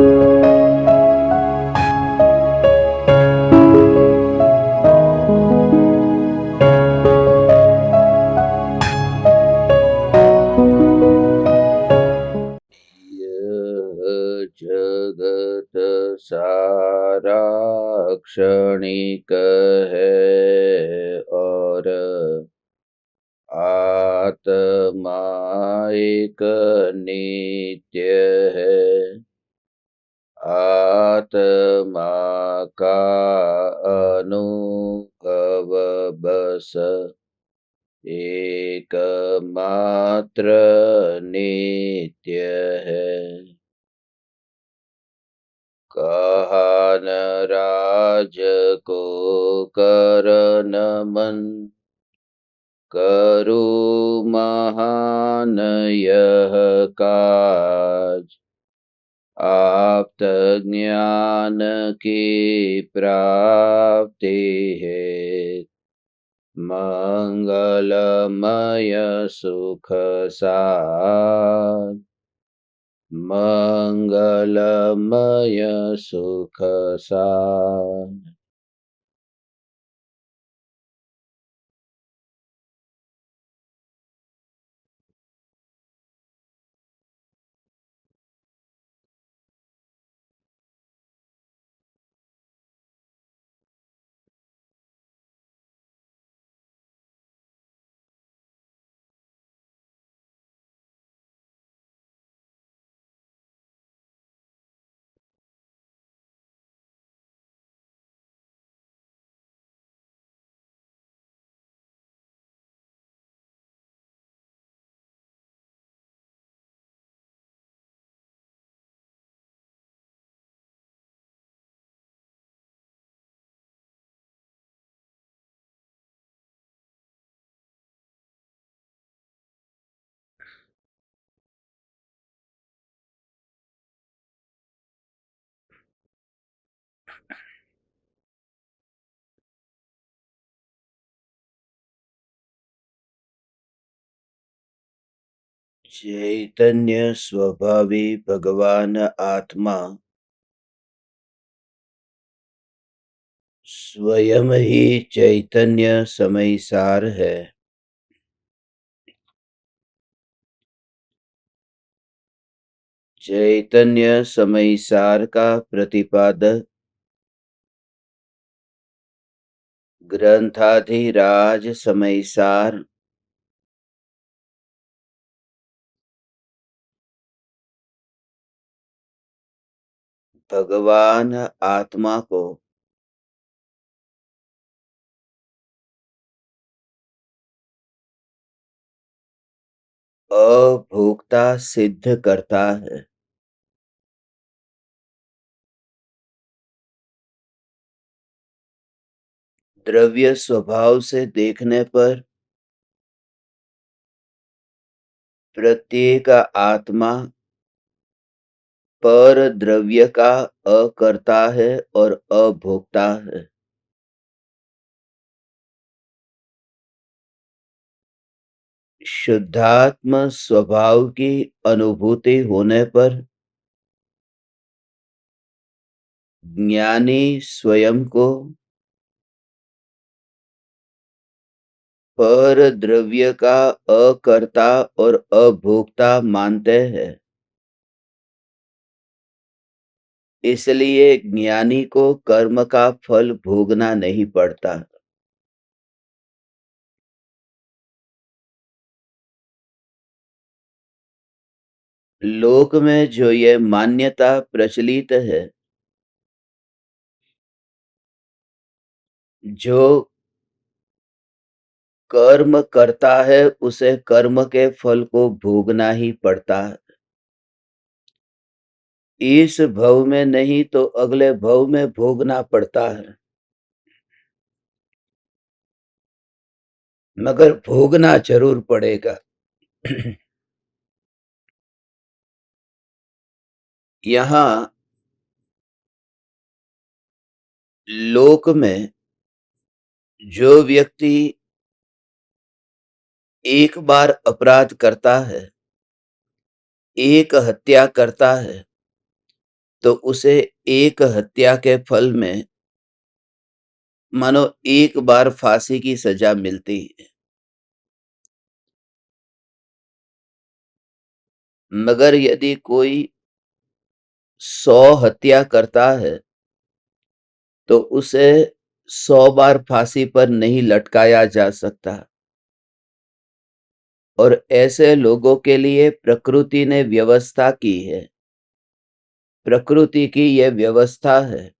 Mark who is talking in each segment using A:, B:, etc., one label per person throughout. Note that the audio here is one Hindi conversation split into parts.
A: यह जगत सारा क्षणिक है और आत्मा एक नित्य है। आत्मा का अनुभव बस एकमात्र नित्य है। कहा न राज को कर नमन, करो महान यह काज। आप्त ज्ञान की प्राप्ति है, मंगलमय सुख सार। मंगलमय सुख सार। चैतन्य स्वभावी भगवान आत्मा स्वयं ही चैतन्य समयसार है। चैतन्य समयसार का प्रतिपादक ग्रंथाधिराज समयसार भगवान आत्मा को अभोक्ता सिद्ध करता है। द्रव्य स्वभाव से देखने पर प्रत्येक आत्मा पर द्रव्य का अकर्ता है और अभोक्ता है। शुद्धात्म स्वभाव की अनुभूति होने पर ज्ञानी स्वयं को पर द्रव्य का अकर्ता और अभोक्ता मानते हैं। इसलिए ज्ञानी को कर्म का फल भोगना नहीं पड़ता। लोक में जो ये मान्यता प्रचलित है, जो कर्म करता है उसे कर्म के फल को भोगना ही पड़ता है। इस भव में नहीं तो अगले भव में भोगना पड़ता है, मगर भोगना जरूर पड़ेगा। यहाँ लोक में जो व्यक्ति एक बार अपराध करता है, एक हत्या करता है, तो उसे एक हत्या के फल में मानो एक बार फांसी की सजा मिलती है। मगर यदि कोई 100 हत्या करता है तो उसे 100 बार फांसी पर नहीं लटकाया जा सकता। और ऐसे लोगों के लिए प्रकृति ने व्यवस्था की है। प्रकृति की यह व्यवस्था है,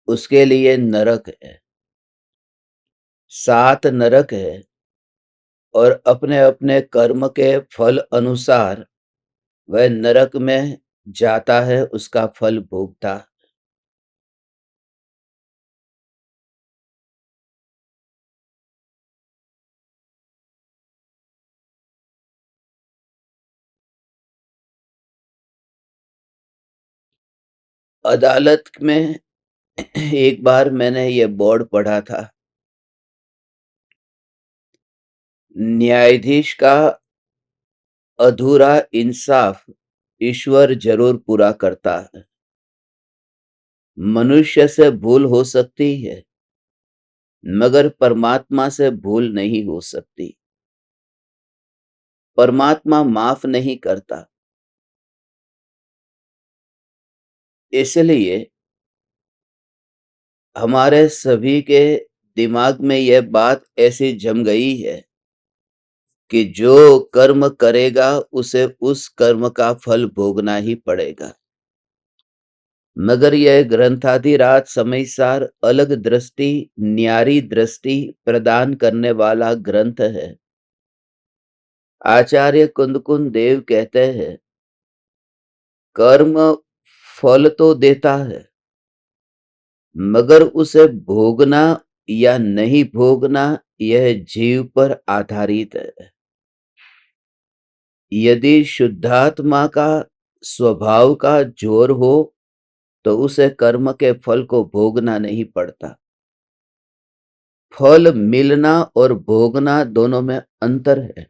A: उसके लिए नरक है, 7 नरक है, और अपने अपने कर्म के फल अनुसार वह नरक में जाता है, उसका फल भोगता। अदालत में एक बार मैंने ये बोर्ड पढ़ा था, न्यायाधीश का अधूरा इंसाफ ईश्वर जरूर पूरा करता है। मनुष्य से भूल हो सकती है, मगर परमात्मा से भूल नहीं हो सकती। परमात्मा माफ नहीं करता। इसलिए हमारे सभी के दिमाग में यह बात ऐसी जम गई है कि जो कर्म करेगा उसे उस कर्म का फल भोगना ही पड़ेगा। मगर यह ग्रंथाधिराज समयसार अलग दृष्टि, न्यारी दृष्टि प्रदान करने वाला ग्रंथ है। आचार्य कुंदकुंद देव कहते हैं, कर्म फल तो देता है, मगर उसे भोगना या नहीं भोगना यह जीव पर आधारित है। यदि शुद्धात्मा का स्वभाव का जोर हो तो उसे कर्म के फल को भोगना नहीं पड़ता। फल मिलना और भोगना दोनों में अंतर है।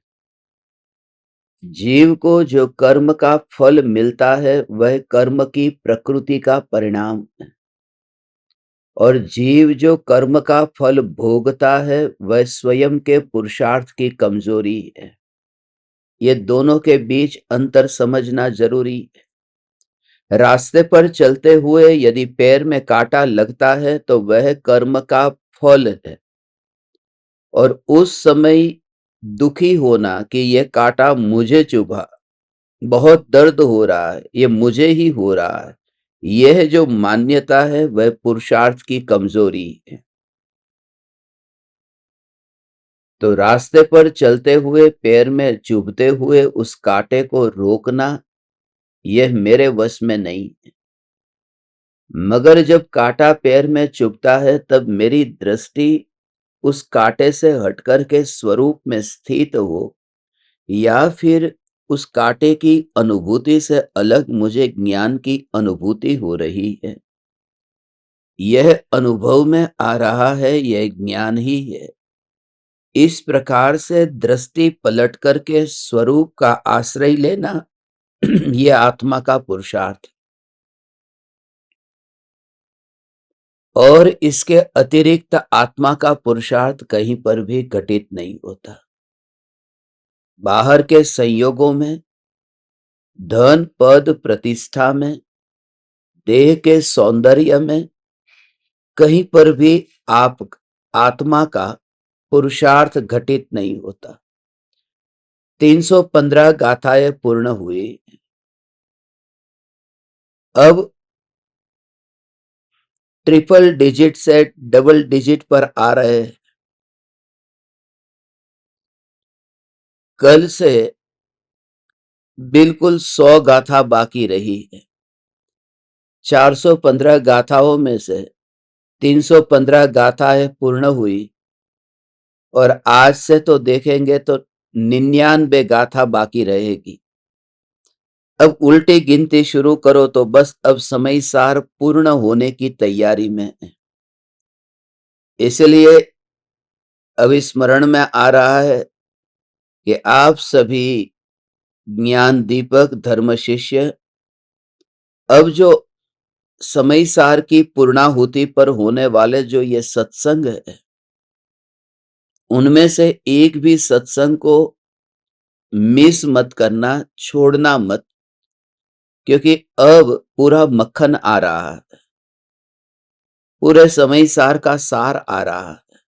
A: जीव को जो कर्म का फल मिलता है वह कर्म की प्रकृति का परिणाम है, और जीव जो कर्म का फल भोगता है वह स्वयं के पुरुषार्थ की कमजोरी है। ये दोनों के बीच अंतर समझना जरूरी है। रास्ते पर चलते हुए यदि पैर में कांटा लगता है तो वह कर्म का फल है, और उस समय दुखी होना कि यह कांटा मुझे चुभा, बहुत दर्द हो रहा है, ये मुझे ही हो रहा है, यह जो मान्यता है वह पुरुषार्थ की कमजोरी है। तो रास्ते पर चलते हुए पैर में चुभते हुए उस कांटे को रोकना यह मेरे वश में नहीं है। मगर जब कांटा पैर में चुभता है तब मेरी दृष्टि उस कांटे से हटकर के स्वरूप में स्थित हो, या फिर उस कांटे की अनुभूति से अलग मुझे ज्ञान की अनुभूति हो रही है, यह अनुभव में आ रहा है, यह ज्ञान ही है। इस प्रकार से दृष्टि पलट करके स्वरूप का आश्रय लेना यह आत्मा का पुरुषार्थ, और इसके अतिरिक्त आत्मा का पुरुषार्थ कहीं पर भी घटित नहीं होता। बाहर के संयोगों में, धन पद प्रतिष्ठा में, देह के सौंदर्य में, कहीं पर भी आप आत्मा का पुरुषार्थ घटित नहीं होता। 315 गाथाएं पूर्ण हुई। अब ट्रिपल डिजिट से डबल डिजिट पर आ रहे हैं। कल से बिल्कुल 100 गाथा बाकी रही है। 415 गाथाओं में से 315 गाथाएं पूर्ण हुई, और आज से तो देखेंगे तो 99 गाथा बाकी रहेगी। अब उल्टी गिनती शुरू करो तो बस अब समय सार पूर्ण होने की तैयारी में है। इसलिए अब स्मरण में आ रहा है कि आप सभी ज्ञान दीपक धर्म शिष्य अब जो समय सार की पूर्णाहुति पर होने वाले जो ये सत्संग है, उनमें से एक भी सत्संग को मिस मत करना, छोड़ना मत, क्योंकि अब पूरा मक्खन आ रहा है, पूरे समय सार का सार आ रहा है।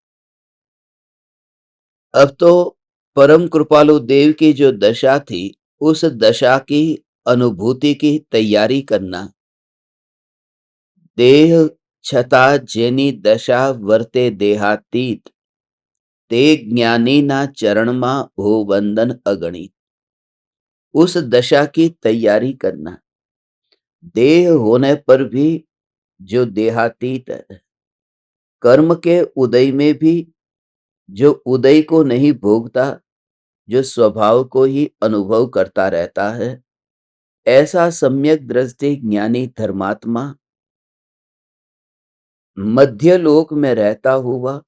A: अब तो परम कृपालु देव की जो दशा थी, उस दशा की अनुभूति की तैयारी करना। देह छता जेनी दशा वर्ते देहातीत, ते ज्ञानी ना चरण मा हो वंदन अगणित। उस दशा की तैयारी करना। देह होने पर भी जो देहातीत है, कर्म के उदय में भी जो उदय को नहीं भोगता, जो स्वभाव को ही अनुभव करता रहता है, ऐसा सम्यक दृष्टि ज्ञानी धर्मात्मा मध्य लोक में रहता हुआ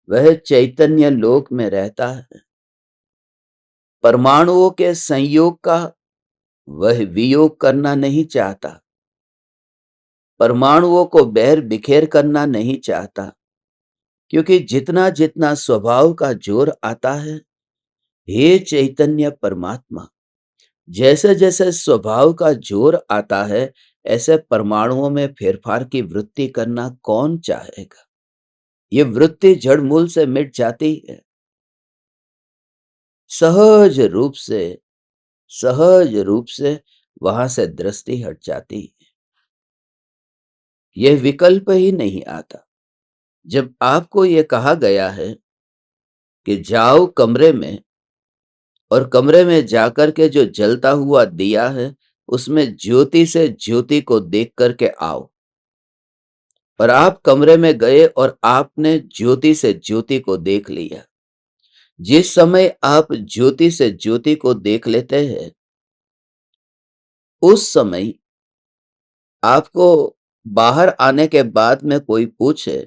A: वह चैतन्य लोक में रहता है। परमाणुओं के संयोग का वह वियोग करना नहीं चाहता, परमाणुओं को बैर बिखेर करना नहीं चाहता, क्योंकि जितना जितना स्वभाव का जोर आता है, हे चैतन्य परमात्मा, जैसे जैसे स्वभाव का जोर आता है, ऐसे परमाणुओं में फेरफार की वृत्ति करना कौन चाहेगा। ये वृत्ति जड़ मूल से मिट जाती है। सहज रूप से, सहज रूप से वहां से दृष्टि हट जाती है। यह विकल्प ही नहीं आता। जब आपको यह कहा गया है कि जाओ कमरे में, और कमरे में जाकर के जो जलता हुआ दिया है, उसमें ज्योति से ज्योति को देख करके आओ, और आप कमरे में गए और आपने ज्योति से ज्योति को देख लिया। जिस समय आप ज्योति से ज्योति को देख लेते हैं, उस समय आपको बाहर आने के बाद में कोई पूछे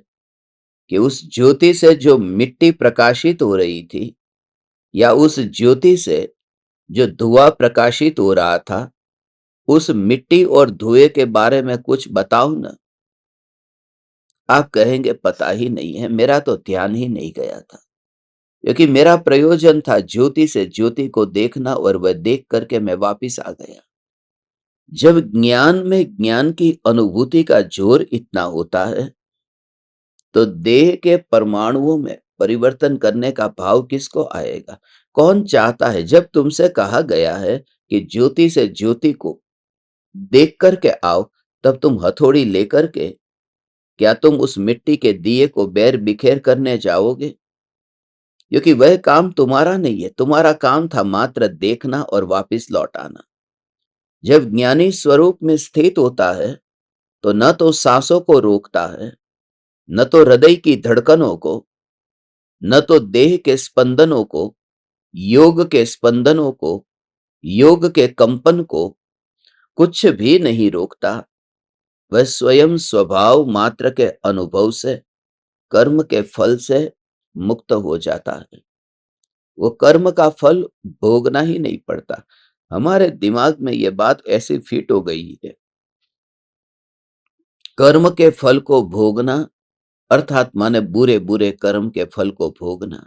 A: कि उस ज्योति से जो मिट्टी प्रकाशित हो रही थी, या उस ज्योति से जो धुआं प्रकाशित हो रहा था, उस मिट्टी और धुएं के बारे में कुछ बताओ ना। आप कहेंगे पता ही नहीं है, मेरा तो ध्यान ही नहीं गया था, क्योंकि मेरा प्रयोजन था ज्योति से ज्योति को देखना, और वह देख करके मैं वापिस आ गया। जब ज्ञान में ज्ञान की अनुभूति का जोर इतना होता है, तो देह के परमाणुओं में परिवर्तन करने का भाव किसको आएगा। कौन चाहता है। जब तुमसे कहा गया है कि ज्योति से ज्योति को देख करके आओ, तब तुम हथौड़ी लेकर के क्या तुम उस मिट्टी के दिए को बैर बिखेर करने जाओगे। क्योंकि वह काम तुम्हारा नहीं है, तुम्हारा काम था मात्र देखना और वापिस लौट आना। जब ज्ञानी स्वरूप में स्थित होता है, तो न तो सांसों को रोकता है, न तो हृदय की धड़कनों को, न तो देह के स्पंदनों को, योग के स्पंदनों को, योग के कंपन को, कुछ भी नहीं रोकता। वह स्वयं स्वभाव मात्र के अनुभव से, कर्म के फल से मुक्त हो जाता है। वो कर्म का फल भोगना ही नहीं पड़ता। हमारे दिमाग में यह बात ऐसी फिट हो गई है, कर्म के फल को भोगना अर्थात माने बुरे बुरे कर्म के फल को भोगना।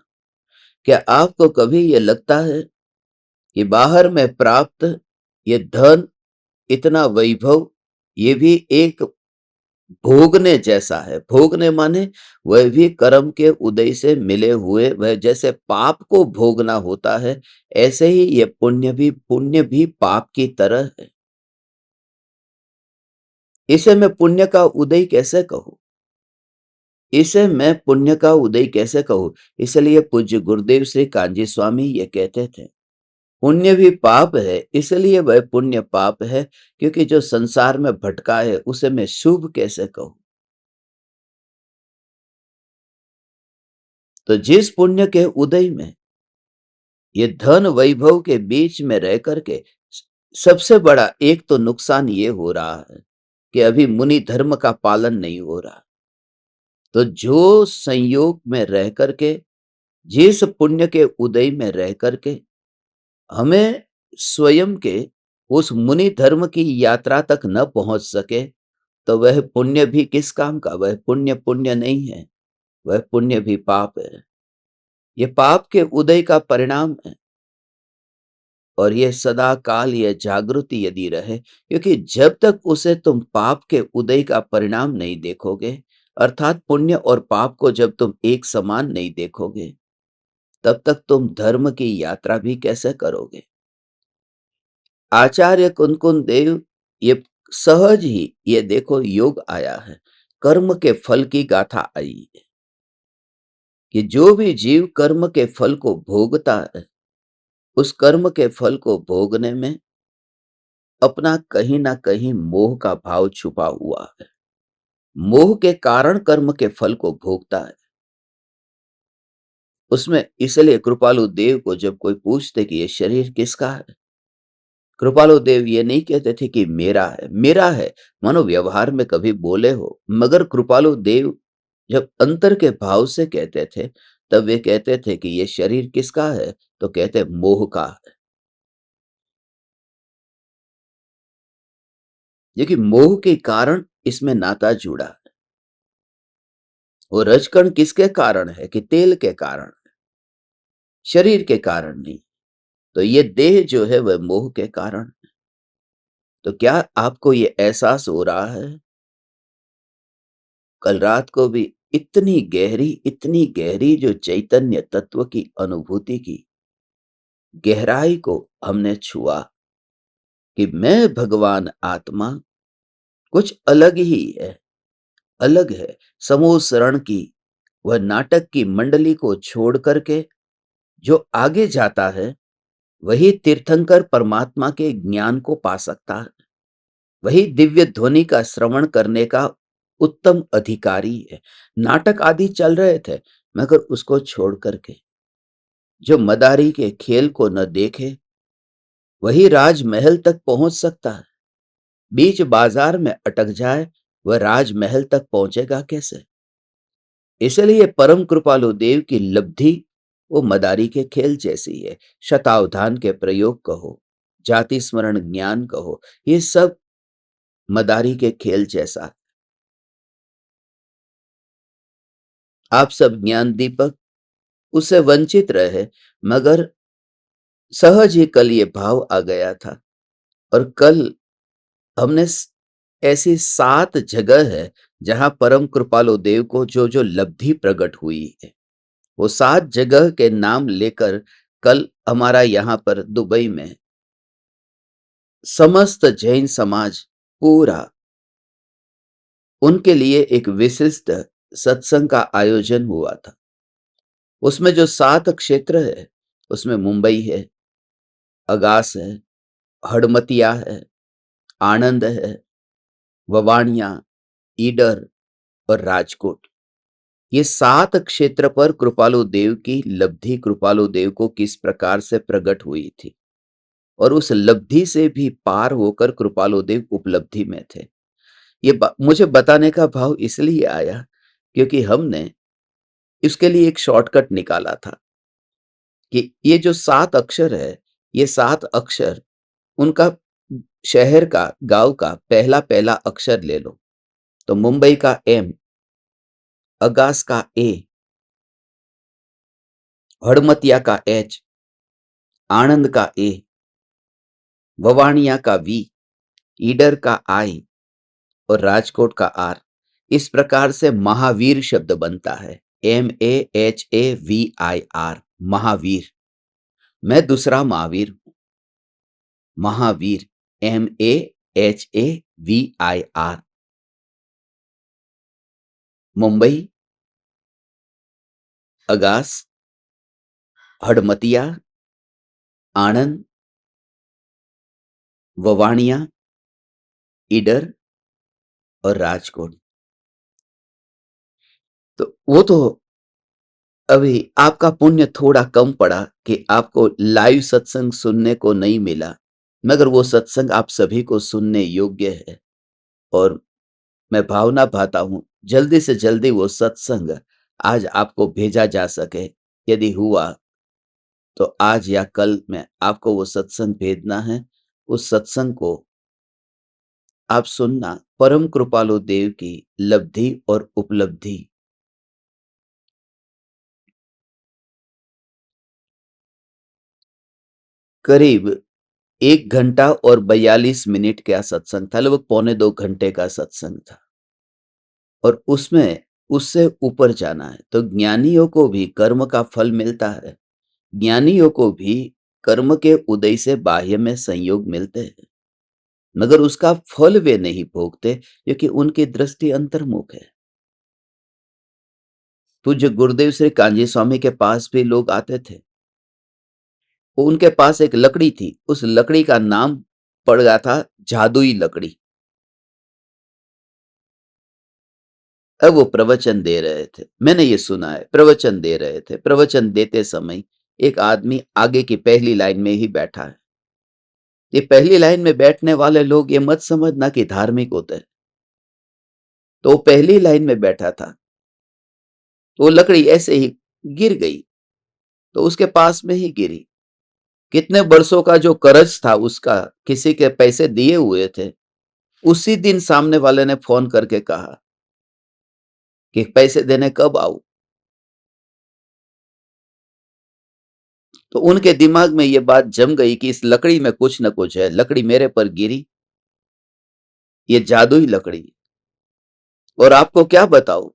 A: क्या आपको कभी यह लगता है कि बाहर में प्राप्त ये धन, इतना वैभव, ये भी एक भोगने जैसा है। भोगने माने वह भी कर्म के उदय से मिले हुए, वह जैसे पाप को भोगना होता है, ऐसे ही ये पुण्य भी पाप की तरह है। इसे मैं पुण्य का उदय कैसे कहूं। इसे मैं पुण्य का उदय कैसे कहूं। इसलिए पूज्य गुरुदेव श्री कांजी स्वामी ये कहते थे, पुण्य भी पाप है, इसलिए वह पुण्य पाप है, क्योंकि जो संसार में भटका है उसे मैं शुभ कैसे कहूं। तो जिस पुण्य के उदय में ये धन वैभव के बीच में रह करके सबसे बड़ा एक तो नुकसान ये हो रहा है कि अभी मुनि धर्म का पालन नहीं हो रहा। तो जो संयोग में रह करके, जिस पुण्य के उदय में रह करके हमें स्वयं के उस मुनि धर्म की यात्रा तक न पहुंच सके तो वह पुण्य भी किस काम का? वह पुण्य पुण्य नहीं है, वह पुण्य भी पाप है। ये पाप के उदय का परिणाम है और यह सदा काल यह जागृति यदि रहे, क्योंकि जब तक उसे तुम पाप के उदय का परिणाम नहीं देखोगे, अर्थात पुण्य और पाप को जब तुम एक समान नहीं देखोगे, तब तक तुम धर्म की यात्रा भी कैसे करोगे? आचार्य कुंकुन देव ये सहज ही ये देखो योग आया है, कर्म के फल की गाथा आई है कि जो भी जीव कर्म के फल को भोगता है, उस कर्म के फल को भोगने में अपना कहीं ना कहीं मोह का भाव छुपा हुआ है। मोह के कारण कर्म के फल को भोगता है। उसमें इसलिए कृपालु देव को जब कोई पूछते कि ये शरीर किसका है, कृपालु देव ये नहीं कहते थे कि मेरा है, मानो व्यवहार में कभी बोले हो, मगर कृपालु देव जब अंतर के भाव से कहते थे, तब वे कहते थे कि ये शरीर किसका है, तो कहते मोह का है। देखिए मोह के कारण इसमें नाता जुड़ा है। वो रजकण किसके कारण है? कि तेल के कारण, शरीर के कारण नहीं। तो ये देह जो है वह मोह के कारण है। तो क्या आपको ये एहसास हो रहा है? कल रात को भी इतनी गहरी जो चैतन्य तत्व की अनुभूति की गहराई को हमने छुआ कि मैं भगवान आत्मा कुछ अलग ही है, अलग है। समूह शरण की वह नाटक की मंडली को छोड़ करके जो आगे जाता है, वही तीर्थंकर परमात्मा के ज्ञान को पा सकता है, वही दिव्य ध्वनि का श्रवण करने का उत्तम अधिकारी है। नाटक आदि चल रहे थे, मगर उसको छोड़ करके जो मदारी के खेल को न देखे, वही राजमहल तक पहुंच सकता है। बीच बाजार में अटक जाए, वह राजमहल तक पहुंचेगा कैसे? इसलिए परम कृपालु देव की लब्धि वो मदारी के खेल जैसी है। शतावधान के प्रयोग कहो, जाति स्मरण ज्ञान कहो, ये सब मदारी के खेल जैसा। आप सब ज्ञान दीपक उससे वंचित रहे, मगर सहज ही कल ये भाव आ गया था। और कल हमने ऐसी 7 जगह है जहां परम कृपालु देव को जो जो लब्धि प्रकट हुई है, वो 7 जगह के नाम लेकर कल हमारा यहां पर दुबई में समस्त जैन समाज पूरा उनके लिए एक विशिष्ट सत्संग का आयोजन हुआ था। उसमें जो 7 क्षेत्र है, उसमें मुंबई है, अगास है, हड़मतिया है, आनंद है, ववाणिया, ईडर और राजकोट। ये 7 क्षेत्र पर कृपालु देव की लब्धि कृपालु देव को किस प्रकार से प्रकट हुई थी, और उस लब्धि से भी पार होकर कृपालु देव उपलब्धि में थे। ये मुझे बताने का भाव इसलिए आया क्योंकि हमने इसके लिए एक शॉर्टकट निकाला था कि ये जो 7 अक्षर है, ये 7 अक्षर उनका शहर का, गांव का पहला पहला अक्षर ले लो। तो मुंबई का एम, अगास का ए, हड़मतिया का एच, आनंद का ए, ववाणिया का वी, ईडर का आई और राजकोट का आर। इस प्रकार से महावीर शब्द बनता है, MAHAVIR, महावीर। मैं दूसरा महावीर हूं, महावीर, MAHAVIR। मुंबई, अगास, हड़मतिया, आनंद, ववाणिया, ईडर और राजकोट। तो वो तो अभी आपका पुण्य थोड़ा कम पड़ा कि आपको लाइव सत्संग सुनने को नहीं मिला, मगर वो सत्संग आप सभी को सुनने योग्य है। और मैं भावना भाता हूं जल्दी से जल्दी वो सत्संग आज आपको भेजा जा सके। यदि हुआ तो आज या कल में आपको वो सत्संग भेजना है। उस सत्संग को आप सुनना, परम कृपालु देव की लब्धि और उपलब्धि। करीब 1 घंटा और 42 मिनट का सत्संग था, लगभग पौने 2 घंटे का सत्संग था। और उसमें उससे ऊपर जाना है, तो ज्ञानियों को भी कर्म का फल मिलता है। ज्ञानियों को भी कर्म के उदय से बाह्य में संयोग मिलते हैं, मगर उसका फल वे नहीं भोगते, क्योंकि उनकी दृष्टि अंतर्मुख है। पूज्य गुरुदेव श्री कांजी स्वामी के पास भी लोग आते थे। उनके पास एक लकड़ी थी, उस लकड़ी का नाम पड़ गया था जादुई लकड़ी। अब वो प्रवचन दे रहे थे, मैंने ये सुना है, प्रवचन दे रहे थे। प्रवचन देते समय एक आदमी आगे की पहली लाइन में ही बैठा है। ये पहली लाइन में बैठने वाले लोग ये मत समझना कि धार्मिक होते हैं। तो वो पहली लाइन में बैठा था, तो वो लकड़ी ऐसे ही गिर गई, तो उसके पास में ही गिरी। कितने बरसों का जो कर्ज था उसका, किसी के पैसे दिए हुए थे, उसी दिन सामने वाले ने फोन करके कहा कि पैसे देने कब आऊं। तो उनके दिमाग में ये बात जम गई कि इस लकड़ी में कुछ न कुछ है। लकड़ी मेरे पर गिरी, ये जादुई लकड़ी। और आपको क्या बताऊं,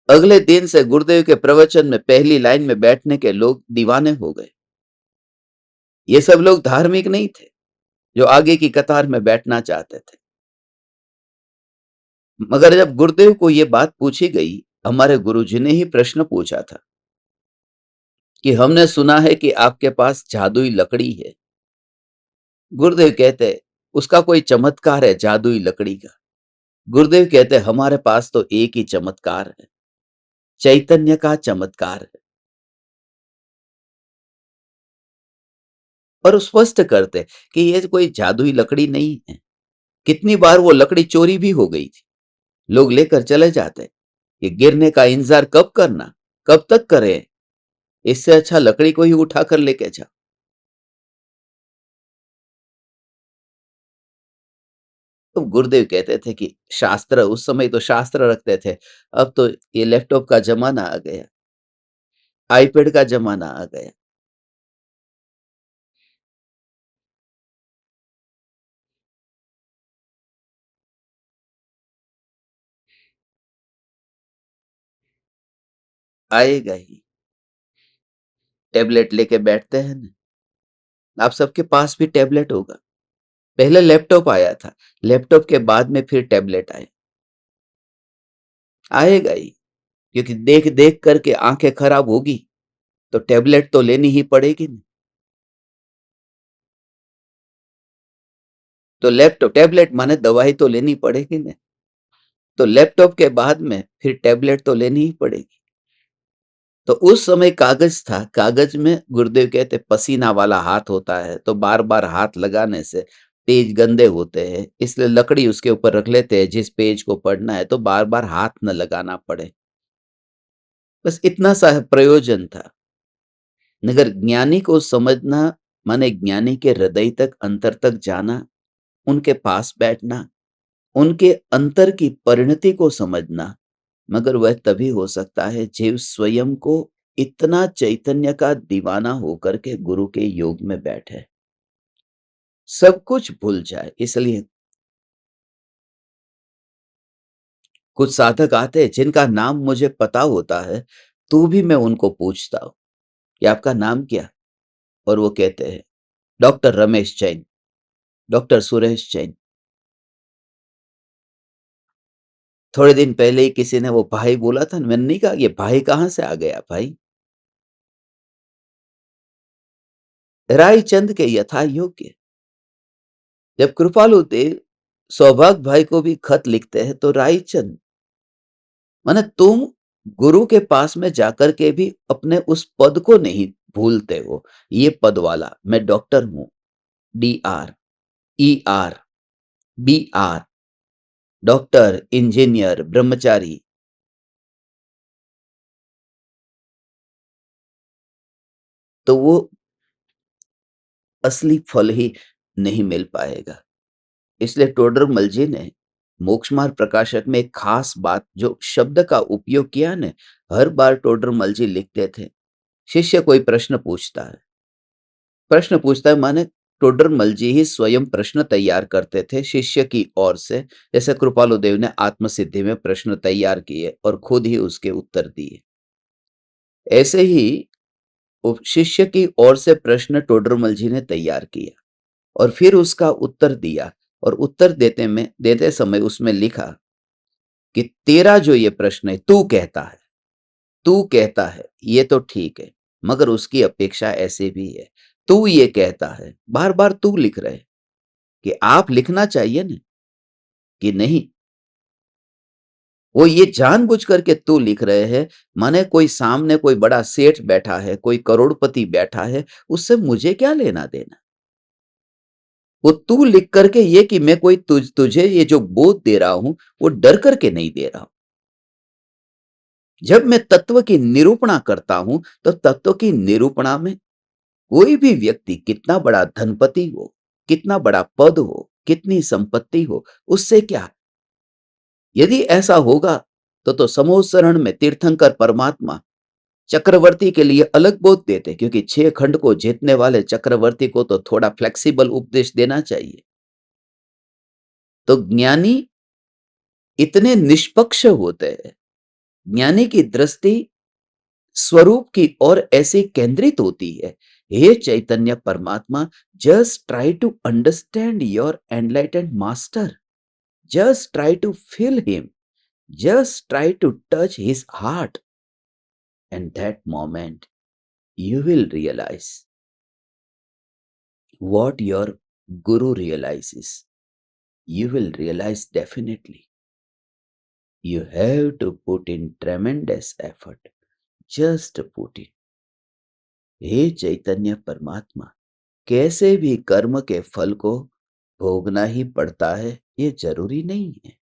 A: अगले दिन से गुरुदेव के प्रवचन में पहली लाइन में बैठने के लोग दीवाने हो गए। ये सब लोग धार्मिक नहीं थे जो आगे की कतार में बैठना चाहते थे। मगर जब गुरुदेव को ये बात पूछी गई, हमारे गुरुजी ने ही प्रश्न पूछा था कि हमने सुना है कि आपके पास जादुई लकड़ी है। गुरुदेव कहते उसका कोई चमत्कार है जादुई लकड़ी का। गुरुदेव कहते हमारे पास तो एक ही चमत्कार है, चैतन्य का चमत्कार है। और वो स्पष्ट करते कि ये कोई जादुई लकड़ी नहीं है। कितनी बार वो लकड़ी चोरी भी हो गई थी, लोग लेकर चले जाते। ये गिरने का इंतजार कब करना, कब तक करें, इससे अच्छा लकड़ी को ही उठाकर लेके जाओ। तो गुरुदेव कहते थे कि शास्त्र, उस समय तो शास्त्र रखते थे, अब तो ये लैपटॉप का जमाना आ गया, आईपैड का जमाना आ गया। आएगा ही। टैबलेट लेके बैठते हैं ना, आप सबके पास भी टैबलेट होगा। पहले लैपटॉप आया था, लैपटॉप के बाद में फिर टैबलेट आए। आएगा ही, क्योंकि देख देख करके आंखें खराब होगी, तो टैबलेट तो लेनी ही पड़ेगी ना। तो लैपटॉप, टैबलेट माने दवाई तो लेनी पड़ेगी ना। तो लैपटॉप के बाद में फिर टैबलेट तो लेनी ही पड़ेगी। तो उस समय कागज था, कागज में गुरुदेव कहते पसीना वाला हाथ होता है, तो बार बार हाथ लगाने से पेज गंदे होते हैं, इसलिए लकड़ी उसके ऊपर रख लेते हैं, जिस पेज को पढ़ना है तो बार बार हाथ न लगाना पड़े। बस इतना सा प्रयोजन था। मगर ज्ञानी को समझना माने ज्ञानी के हृदय तक, अंतर तक जाना, उनके पास बैठना, उनके अंतर की परिणति को समझना। मगर वह तभी हो सकता है जीव स्वयं को इतना चैतन्य का दीवाना होकर के गुरु के योग में बैठे, सब कुछ भूल जाए। इसलिए कुछ साधक आते हैं जिनका नाम मुझे पता होता है, तो भी मैं उनको पूछता हूं कि आपका नाम क्या, और वो कहते हैं डॉक्टर रमेश जैन, डॉक्टर सुरेश जैन। थोड़े दिन पहले ही किसी ने वो भाई बोला था, मैंने नहीं कहा ये भाई कहाँ से आ गया भाई, रायचंद के यथा योग्य। जब कृपालु देव सौभाग्य भाई को भी खत लिखते हैं तो रायचंद माने तुम गुरु के पास में जाकर के भी अपने उस पद को नहीं भूलते हो। ये पद वाला मैं डॉक्टर हूं, DR, ER, BR, doctor, engineer, ब्रह्मचारी। तो वो असली फल ही नहीं मिल पाएगा। इसलिए टोडरमल जी ने मोक्षमार्ग प्रकाशक में एक खास बात जो शब्द का उपयोग किया ने, हर बार टोडरमल जी लिखते थे, शिष्य कोई प्रश्न पूछता है माने टोडरमल जी ही स्वयं प्रश्न तैयार करते थे शिष्य की ओर से। जैसे कृपालु देव ने आत्मसिद्धि में प्रश्न तैयार किए और खुद ही उसके उत्तर दिए, ऐसे ही शिष्य की ओर से प्रश्न टोडरमल जी ने तैयार किया और फिर उसका उत्तर दिया। और उत्तर देते समय उसमें लिखा कि तेरा जो ये प्रश्न है, तू कहता है ये तो ठीक है, मगर उसकी अपेक्षा ऐसे भी है। तू ये कहता है, बार बार तू लिख रहे कि आप लिखना चाहिए ना कि नहीं। वो ये जानबूझ करके तू लिख रहे हैं, माने कोई सामने कोई बड़ा सेठ बैठा है, कोई करोड़पति बैठा है, उससे मुझे क्या लेना देना। वो तू लिख करके ये कि मैं कोई तुझे ये जो बोध दे रहा हूं वो डर करके नहीं दे रहा हूं। जब मैं तत्व की निरूपणा करता हूं तो तत्व की निरूपणा में कोई भी व्यक्ति कितना बड़ा धनपति हो, कितना बड़ा पद हो, कितनी संपत्ति हो, उससे क्या। यदि ऐसा होगा तो समोसरण में तीर्थंकर परमात्मा चक्रवर्ती के लिए अलग बोध देते, क्योंकि 6 खंड को जीतने वाले चक्रवर्ती को तो थोड़ा फ्लेक्सिबल उपदेश देना चाहिए। तो ज्ञानी इतने निष्पक्ष होते हैं, ज्ञानी की दृष्टि स्वरूप की ओर ऐसी केंद्रित होती है। हे चैतन्य परमात्मा, just try to understand your enlightened master, just try to feel him, just try to touch his heart, and that moment you will realize what your guru realizes. You will realize definitely. You have to put in tremendous effort. Just put it. हे चैतन्य परमात्मा, कैसे भी कर्म के फल को भोगना ही पड़ता है, ये जरूरी नहीं है।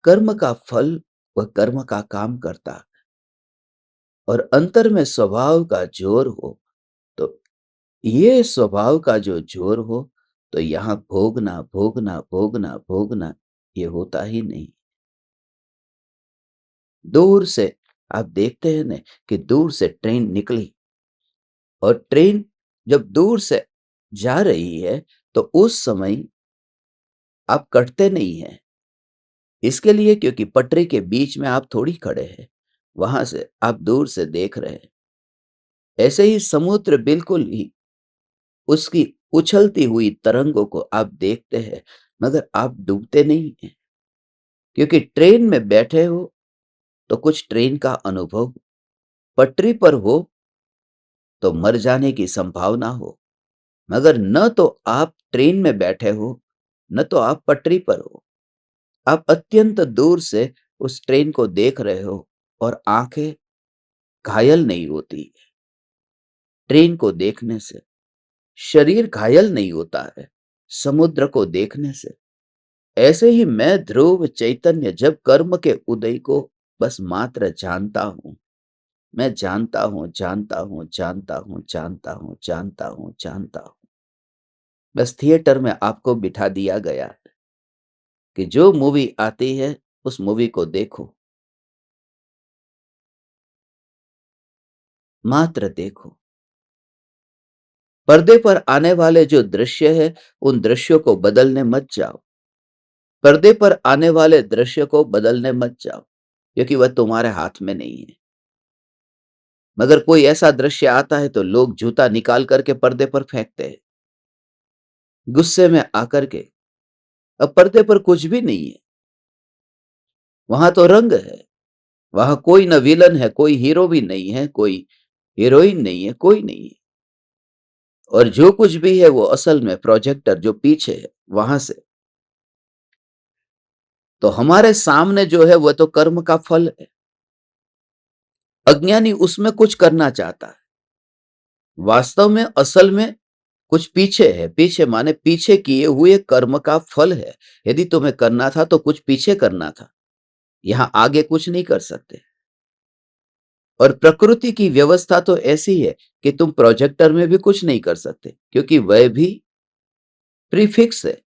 A: कर्म का फल वह कर्म का काम करता है, और अंतर में स्वभाव का जोर हो तो ये स्वभाव का जो जोर हो तो यहां भोगना भोगना भोगना भोगना ये होता ही नहीं। दूर से आप देखते हैं ना कि दूर से ट्रेन निकली, और ट्रेन जब दूर से जा रही है तो उस समय आप कटते नहीं हैं। इसके लिए क्योंकि पटरी के बीच में आप थोड़ी खड़े हैं, वहां से आप दूर से देख रहे हैं। ऐसे ही समुद्र बिल्कुल ही उसकी उछलती हुई तरंगों को आप देखते हैं, मगर आप डूबते नहीं हैं। क्योंकि ट्रेन में बैठे हो तो कुछ ट्रेन का अनुभव, पटरी पर हो तो मर जाने की संभावना हो, मगर न तो आप ट्रेन में बैठे हो, न तो आप पटरी पर हो। आप अत्यंत दूर से उस ट्रेन को देख रहे हो और आंखें घायल नहीं होती। ट्रेन को देखने से शरीर घायल नहीं होता है, समुद्र को देखने से। ऐसे ही मैं ध्रुव चैतन्य जब कर्म के उदय को बस मात्र जानता हूं, मैं जानता हूं जानता हूं जानता हूं जानता हूं जानता हूं जानता हूं। बस थिएटर में आपको बिठा दिया गया है कि जो मूवी आती है उस मूवी को देखो, मात्र देखो। पर्दे पर आने वाले जो दृश्य है उन दृश्यों को बदलने मत जाओ। पर्दे पर आने वाले दृश्य को बदलने मत जाओ, क्योंकि वह तुम्हारे हाथ में नहीं है। मगर कोई ऐसा दृश्य आता है तो लोग जूता निकाल करके पर्दे पर फेंकते हैं, गुस्से में आकर के। अब पर्दे पर कुछ भी नहीं है, वहां तो रंग है। वहां कोई न विलन है, कोई हीरो भी नहीं है, कोई हीरोइन नहीं है, कोई नहीं है। और जो कुछ भी है वो असल में प्रोजेक्टर जो पीछे है वहां से। तो हमारे सामने जो है वह तो कर्म का फल है। अज्ञानी उसमें कुछ करना चाहता है, वास्तव में असल में कुछ पीछे है। पीछे माने पीछे किए हुए कर्म का फल है। यदि तुम्हें करना था तो कुछ पीछे करना था, यहां आगे कुछ नहीं कर सकते। और प्रकृति की व्यवस्था तो ऐसी है कि तुम प्रोजेक्टर में भी कुछ नहीं कर सकते, क्योंकि वह भी प्रीफिक्स है,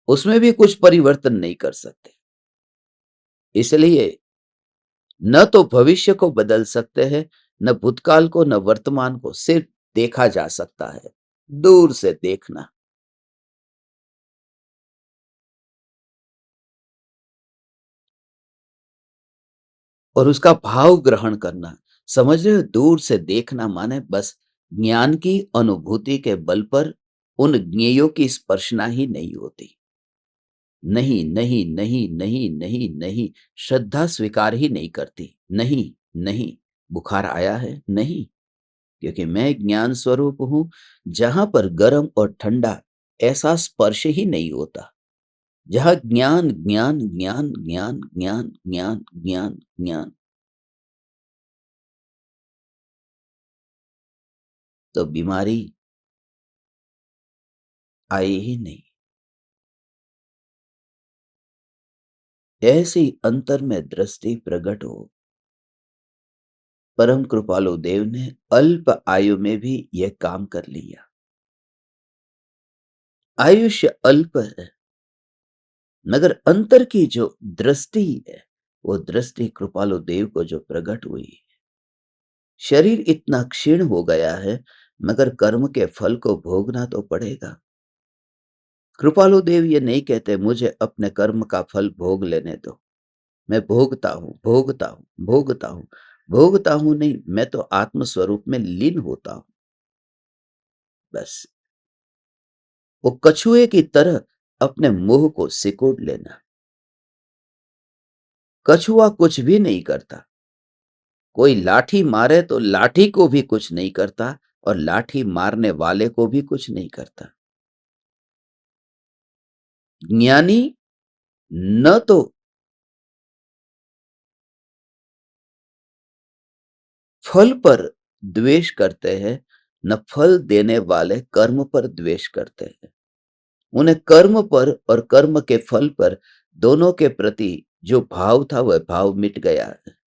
A: उसमें भी कुछ परिवर्तन नहीं कर सकते। इसलिए न तो भविष्य को बदल सकते हैं, न भूतकाल को, न वर्तमान को, सिर्फ देखा जा सकता है, दूर से देखना। और उसका भाव ग्रहण करना। समझ रहे हो? दूर से देखना माने बस ज्ञान की अनुभूति के बल पर उन ज्ञेयों की स्पर्शना ही नहीं होती। नहीं, नहीं, नहीं, नहीं, नहीं, नहीं, श्रद्धा स्वीकार ही नहीं करती। नहीं, नहीं, बुखार आया है? नहीं, क्योंकि मैं ज्ञान स्वरूप हूं, जहां पर गर्म और ठंडा ऐसा स्पर्श ही नहीं होता। जहां ज्ञान ज्ञान ज्ञान ज्ञान ज्ञान ज्ञान ज्ञान ज्ञान, तो बीमारी आई ही नहीं। ऐसी अंतर में दृष्टि प्रकट हो। परम कृपालु देव ने अल्प आयु में भी यह काम कर लिया। आयुष्य अल्प है, मगर अंतर की जो दृष्टि है, वो दृष्टि कृपालु देव को जो प्रकट हुई। शरीर इतना क्षीण हो गया है, मगर कर्म के फल को भोगना तो पड़ेगा। कृपालु देव ये नहीं कहते मुझे अपने कर्म का फल भोग लेने दो। मैं भोगता हूं, भोगता हूं, भोगता हूं, भोगता हूं नहीं, मैं तो आत्म स्वरूप में लीन होता हूं। बस वो कछुए की तरह अपने मुंह को सिकोड़ लेना। कछुआ कुछ भी नहीं करता। कोई लाठी मारे तो लाठी को भी कुछ नहीं करता, और लाठी मारने वाले को भी कुछ नहीं करता। ज्ञानी न तो फल पर द्वेष करते हैं, न फल देने वाले कर्म पर द्वेष करते हैं। उन्हें कर्म पर और कर्म के फल पर दोनों के प्रति जो भाव था वह भाव मिट गया है।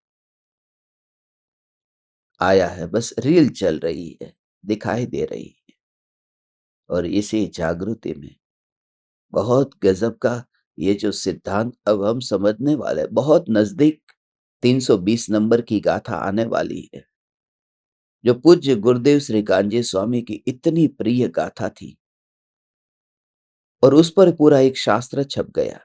A: आया है, बस रील चल रही है, दिखाई दे रही है। और इसी जागृति में बहुत गजब का ये जो सिद्धांत अब हम समझने वाले, बहुत नजदीक 320 नंबर की गाथा आने वाली है, जो पूज्य गुरुदेव श्री कांजी स्वामी की इतनी प्रिय गाथा थी, और उस पर पूरा एक शास्त्र छप गया।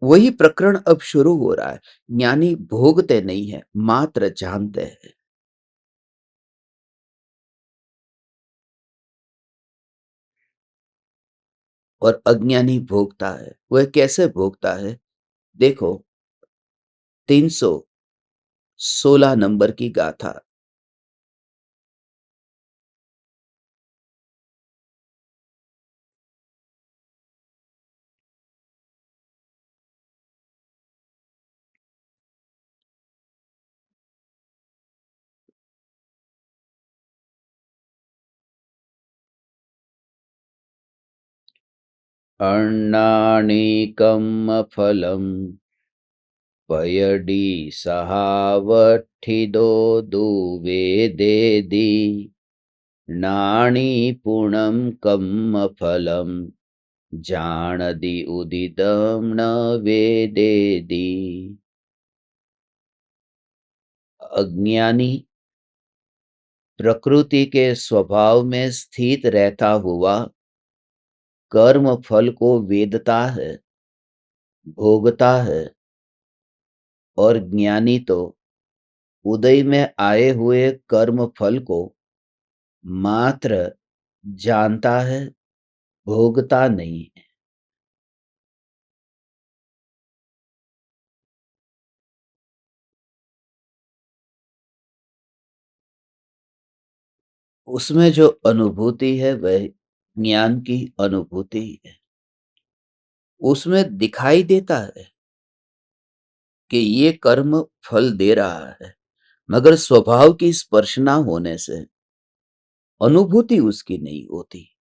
A: वही प्रकरण अब शुरू हो रहा है। ज्ञानी भोगते नहीं है, मात्र जानते हैं। और अज्ञानी भोगता है। वह कैसे भोगता है? देखो, 316 नंबर की गाथा। अर्णानीकम फलम पयडी सहावठिदो दुवेदेदि नाणीपुणं कम्म फलम जानदि उदितं न वेदेदि। अज्ञानी प्रकृति के स्वभाव में स्थित रहता हुआ कर्म फल को वेदता है, भोगता है। और ज्ञानी तो उदय में आए हुए कर्म फल को मात्र जानता है, भोगता नहीं है। उसमें जो अनुभूति है वह ज्ञान की अनुभूति है। उसमें दिखाई देता है कि ये कर्म फल दे रहा है, मगर स्वभाव की स्पर्शना होने से अनुभूति उसकी नहीं होती।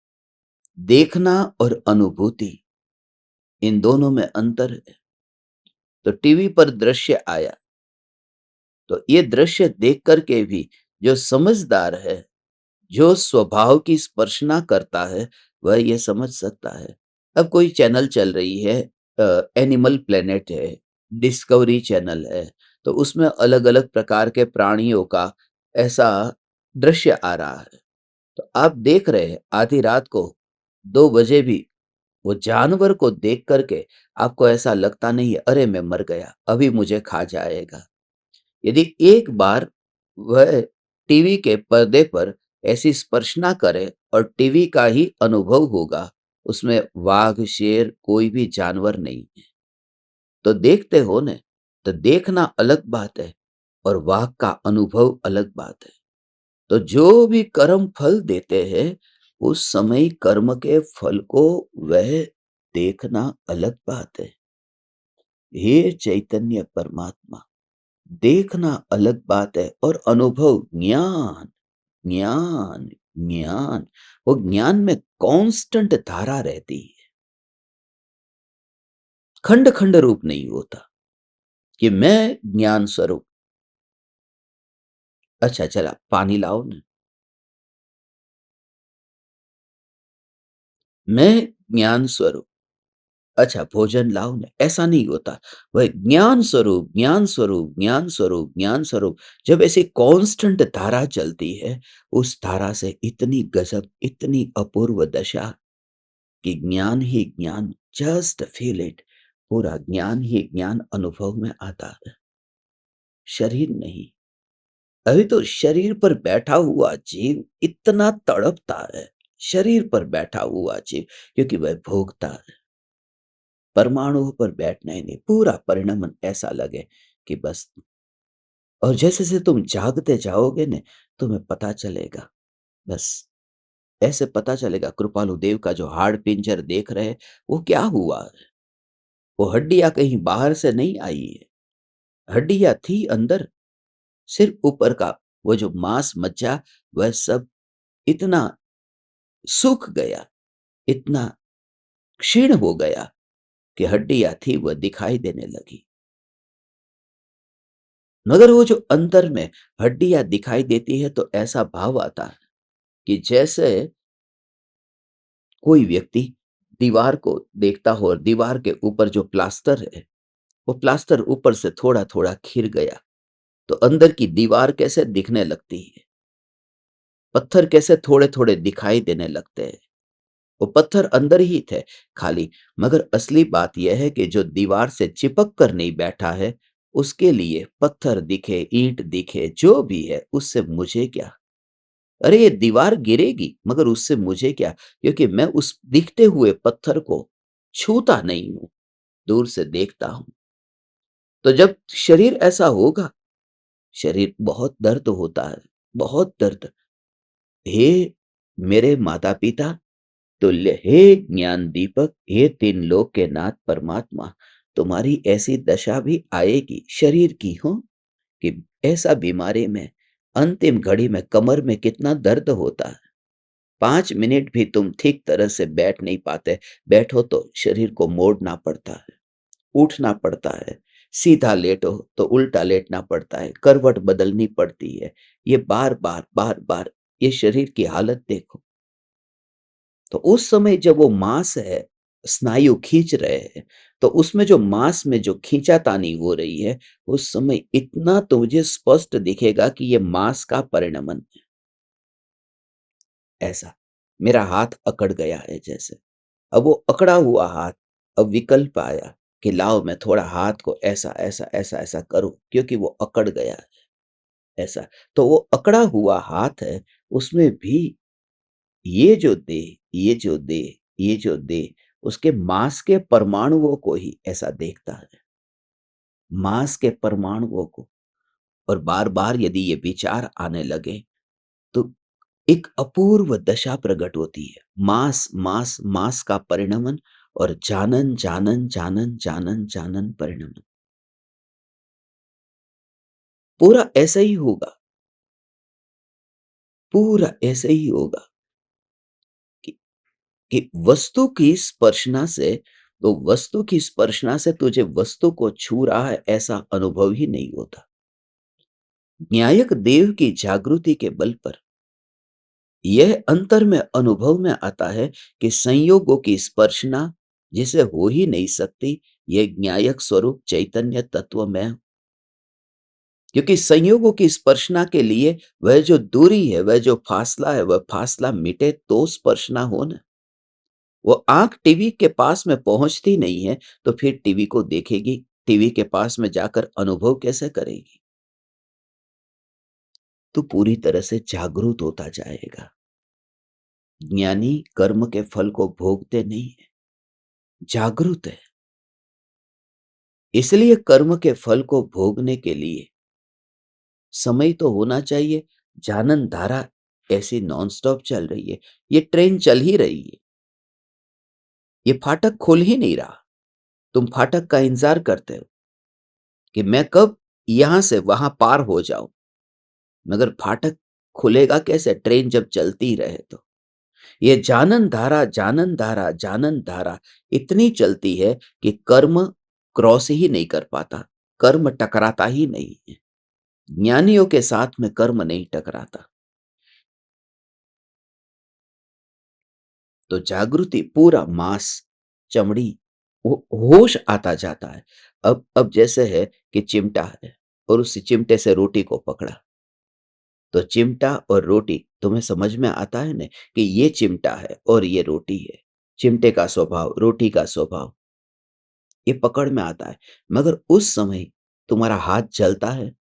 A: देखना और अनुभूति, इन दोनों में अंतर है। तो टीवी पर दृश्य आया, तो ये दृश्य देख करके भी जो समझदार है जो स्वभाव की स्पर्शना करता है, वह ये समझ सकता है। अब कोई चैनल चल रही है, एनिमल प्लैनेट है, डिस्कवरी चैनल है, तो उसमें अलग-अलग प्रकार के प्राणियों का ऐसा दृश्य आ रहा है। तो आप देख रहे हैं आधी रात को 2 बजे भी वो जानवर को देख कर के आपको ऐसा लगता नहीं है, अरे! मैं मर गया, अभी मुझे खा जाएगा। यदि एक बार वह टीवी के पर्दे पर ऐसी स्पर्शना करे और टीवी का ही अनुभव होगा, उसमें वाघ, शेर कोई भी जानवर नहीं है। तो देखते हो न, तो देखना अलग बात है और वाह का अनुभव अलग बात है। तो जो भी कर्म फल देते हैं, उस समय कर्म के फल को वह देखना अलग बात है। हे चैतन्य परमात्मा, देखना अलग बात है और अनुभव ज्ञान, ज्ञान, ज्ञान, वो ज्ञान में कांस्टेंट धारा रहती है। खंड-खंड रूप नहीं होता कि मैं ज्ञान स्वरूप। अच्छा चला पानी लाओ न, मैं ज्ञान स्वरूप। अच्छा भोजन लाओ न, ऐसा नहीं होता। वह ज्ञान स्वरूप, ज्ञान स्वरूप, ज्ञान स्वरूप, ज्ञान स्वरूप। जब ऐसी कांस्टेंट धारा चलती है, उस धारा से इतनी गजब, इतनी अपूर्व दशा कि ज्ञान ही ज्ञान, जस्ट फील इट, पूरा ज्ञान ही ज्ञान अनुभव में आता है, शरीर नहीं। अभी तो शरीर पर बैठा हुआ जीव इतना तड़पता है, शरीर पर बैठा हुआ जीव, क्योंकि वह भोगता है। परमाणुओं पर बैठना ही नहीं, पूरा परिणमन ऐसा लगे कि बस। और जैसे-जैसे तुम जागते जाओगे न, तुम्हें पता चलेगा, बस ऐसे पता चलेगा कृपालु देव का जो हाड़ पिंजर देख रहे हैं, वो क्या हुआ है? वो हड्डियाँ कहीं बाहर से नहीं आई है, हड्डियाँ थी अंदर, सिर्फ़ ऊपर का वो जो मांस मज्जा, वह सब इतना सूख गया, इतना क्षीण हो गया कि हड्डियाँ थी वह दिखाई देने लगी। मगर वो जो अंदर में हड्डियाँ दिखाई देती है तो ऐसा भाव आता है कि जैसे कोई व्यक्ति दीवार को देखता हो और दीवार के ऊपर जो प्लास्टर है, वो प्लास्टर ऊपर से थोड़ा-थोड़ा घिर गया, तो अंदर की दीवार कैसे दिखने लगती है, पत्थर कैसे थोड़े-थोड़े दिखाई देने लगते हैं। वो पत्थर अंदर ही थे खाली, मगर असली बात यह है कि जो दीवार से चिपक कर नहीं बैठा है, उसके लिए पत्थर दिखे, ईंट दिखे, जो भी है उससे मुझे क्या? अरे ये दीवार गिरेगी, मगर उससे मुझे क्या? क्योंकि मैं उस दिखते हुए पत्थर को छूता नहीं हूँ, दूर से देखता हूँ। तो जब शरीर ऐसा होगा, शरीर बहुत दर्द होता है, बहुत दर्द। हे मेरे माता-पिता तुल्य, हे ज्ञान दीपक, हे तीन लोक के नाथ परमात्मा, तुम्हारी ऐसी दशा भी आएगी शरीर की हो कि ऐसा बीमारी में अंतिम घड़ी में कमर में कितना दर्द होता है। 5 मिनट भी तुम ठीक तरह से बैठ नहीं पाते, बैठो तो शरीर को मोड़ना पड़ता है, उठना पड़ता है, सीधा लेटो तो उल्टा लेटना पड़ता है, करवट बदलनी पड़ती है। ये बार-बार, बार-बार, ये शरीर की हालत देखो। तो उस समय जब वो मांस है, स्नायु खींच रहे हैं, तो उसमें जो मांस में जो खींचातानी हो रही है, उस समय इतना तो मुझे स्पष्ट दिखेगा कि ये मांस का परिणमन है, ऐसा। मेरा हाथ अकड़ गया है जैसे। अब वो अकड़ा हुआ हाथ, अब विकल्प आया कि लाओ मैं थोड़ा हाथ को ऐसा, ऐसा, ऐसा, ऐसा करूँ, क्योंकि वो अकड़ गया है, ऐसा। तो वो अकड़ा हुआ हाथ है, उसमें भी ये जो देह, ये जो देह, ये जो देह, उसके मांस के परमाणुओं को ही ऐसा देखता है, मांस के परमाणुओं को। और बार-बार यदि ये विचार आने लगे, तो एक अपूर्व दशा प्रकट होती है। मांस, मांस, मांस का परिणमन और जानन, जानन, जानन, जानन, जानन परिणमन। पूरा ऐसा ही होगा, पूरा ऐसे ही होगा कि वस्तु की स्पर्शना से, तो वस्तु की स्पर्शना से तुझे वस्तु को छू रहा है ऐसा अनुभव ही नहीं होता। न्यायक देव की जागृति के बल पर यह अंतर में अनुभव में आता है कि संयोगों की स्पर्शना जिसे हो ही नहीं सकती, यह न्यायक स्वरूप चैतन्य तत्व में, क्योंकि संयोगों की स्पर्शना के लिए वह जो दूरी है, वह जो फासला है, वह फासला मिटे तो स्पर्शना हो ना। वो आंख टीवी के पास में पहुंचती नहीं है, तो फिर टीवी को देखेगी, टीवी के पास में जाकर अनुभव कैसे करेगी? तो पूरी तरह से जागरूक होता जाएगा। ज्ञानी कर्म के फल को भोगते नहीं है, जागरूक है। इसलिए कर्म के फल को भोगने के लिए समय तो होना चाहिए। जानन धारा ऐसी नॉन स्टॉप चल रही है, ये ट्रेन चल ही रही है, ये फाटक खुल ही नहीं रहा। तुम फाटक का इंतजार करते हो कि मैं कब यहां से वहां पार हो जाऊं, मगर फाटक खुलेगा कैसे? ट्रेन जब चलती रहे तो। ये जानन धारा, जानन धारा, जानन धारा इतनी चलती है कि कर्म क्रॉस ही नहीं कर पाता, कर्म टकराता ही नहीं है। ज्ञानियों के साथ में कर्म नहीं टकराता। तो जागृति पूरा मांस, चमड़ी, होश आता जाता है। अब जैसे है कि चिमटा है और उस चिमटे से रोटी को पकड़ा, तो चिमटा और रोटी तुम्हें समझ में आता है ना कि ये चिमटा है और ये रोटी है। चिमटे का स्वभाव, रोटी का स्वभाव, ये पकड़ में आता है। मगर उस समय तुम्हारा हाथ जलता है,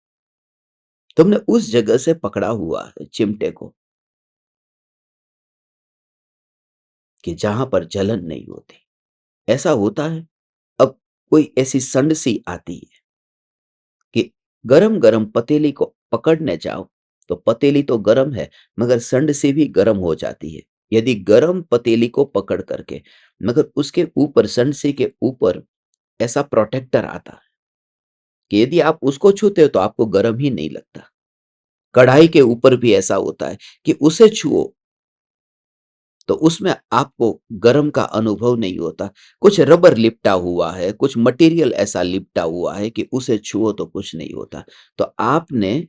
A: तुमने उस जगह से पकड़ा हुआ है चिमटे को कि जहां पर जलन नहीं होती। ऐसा होता है। अब कोई ऐसी संड सी आती है कि गरम गरम पतीली को पकड़ने जाओ, तो पतीली तो गरम है, मगर संड सी भी गरम हो जाती है। यदि गरम पतीली को पकड़ करके, मगर उसके ऊपर संड सी के ऊपर ऐसा प्रोटेक्टर आता है कि यदि आप उसको छूते हो तो आपको गरम ही नहीं लगता। कढ़ाई के ऊपर भी ऐसा होता है कि उसे छुओ तो उसमें आपको गर्म का अनुभव नहीं होता। कुछ रबर लिपटा हुआ है, कुछ मटेरियल ऐसा लिपटा हुआ है कि उसे छुओ तो कुछ नहीं होता। तो आपने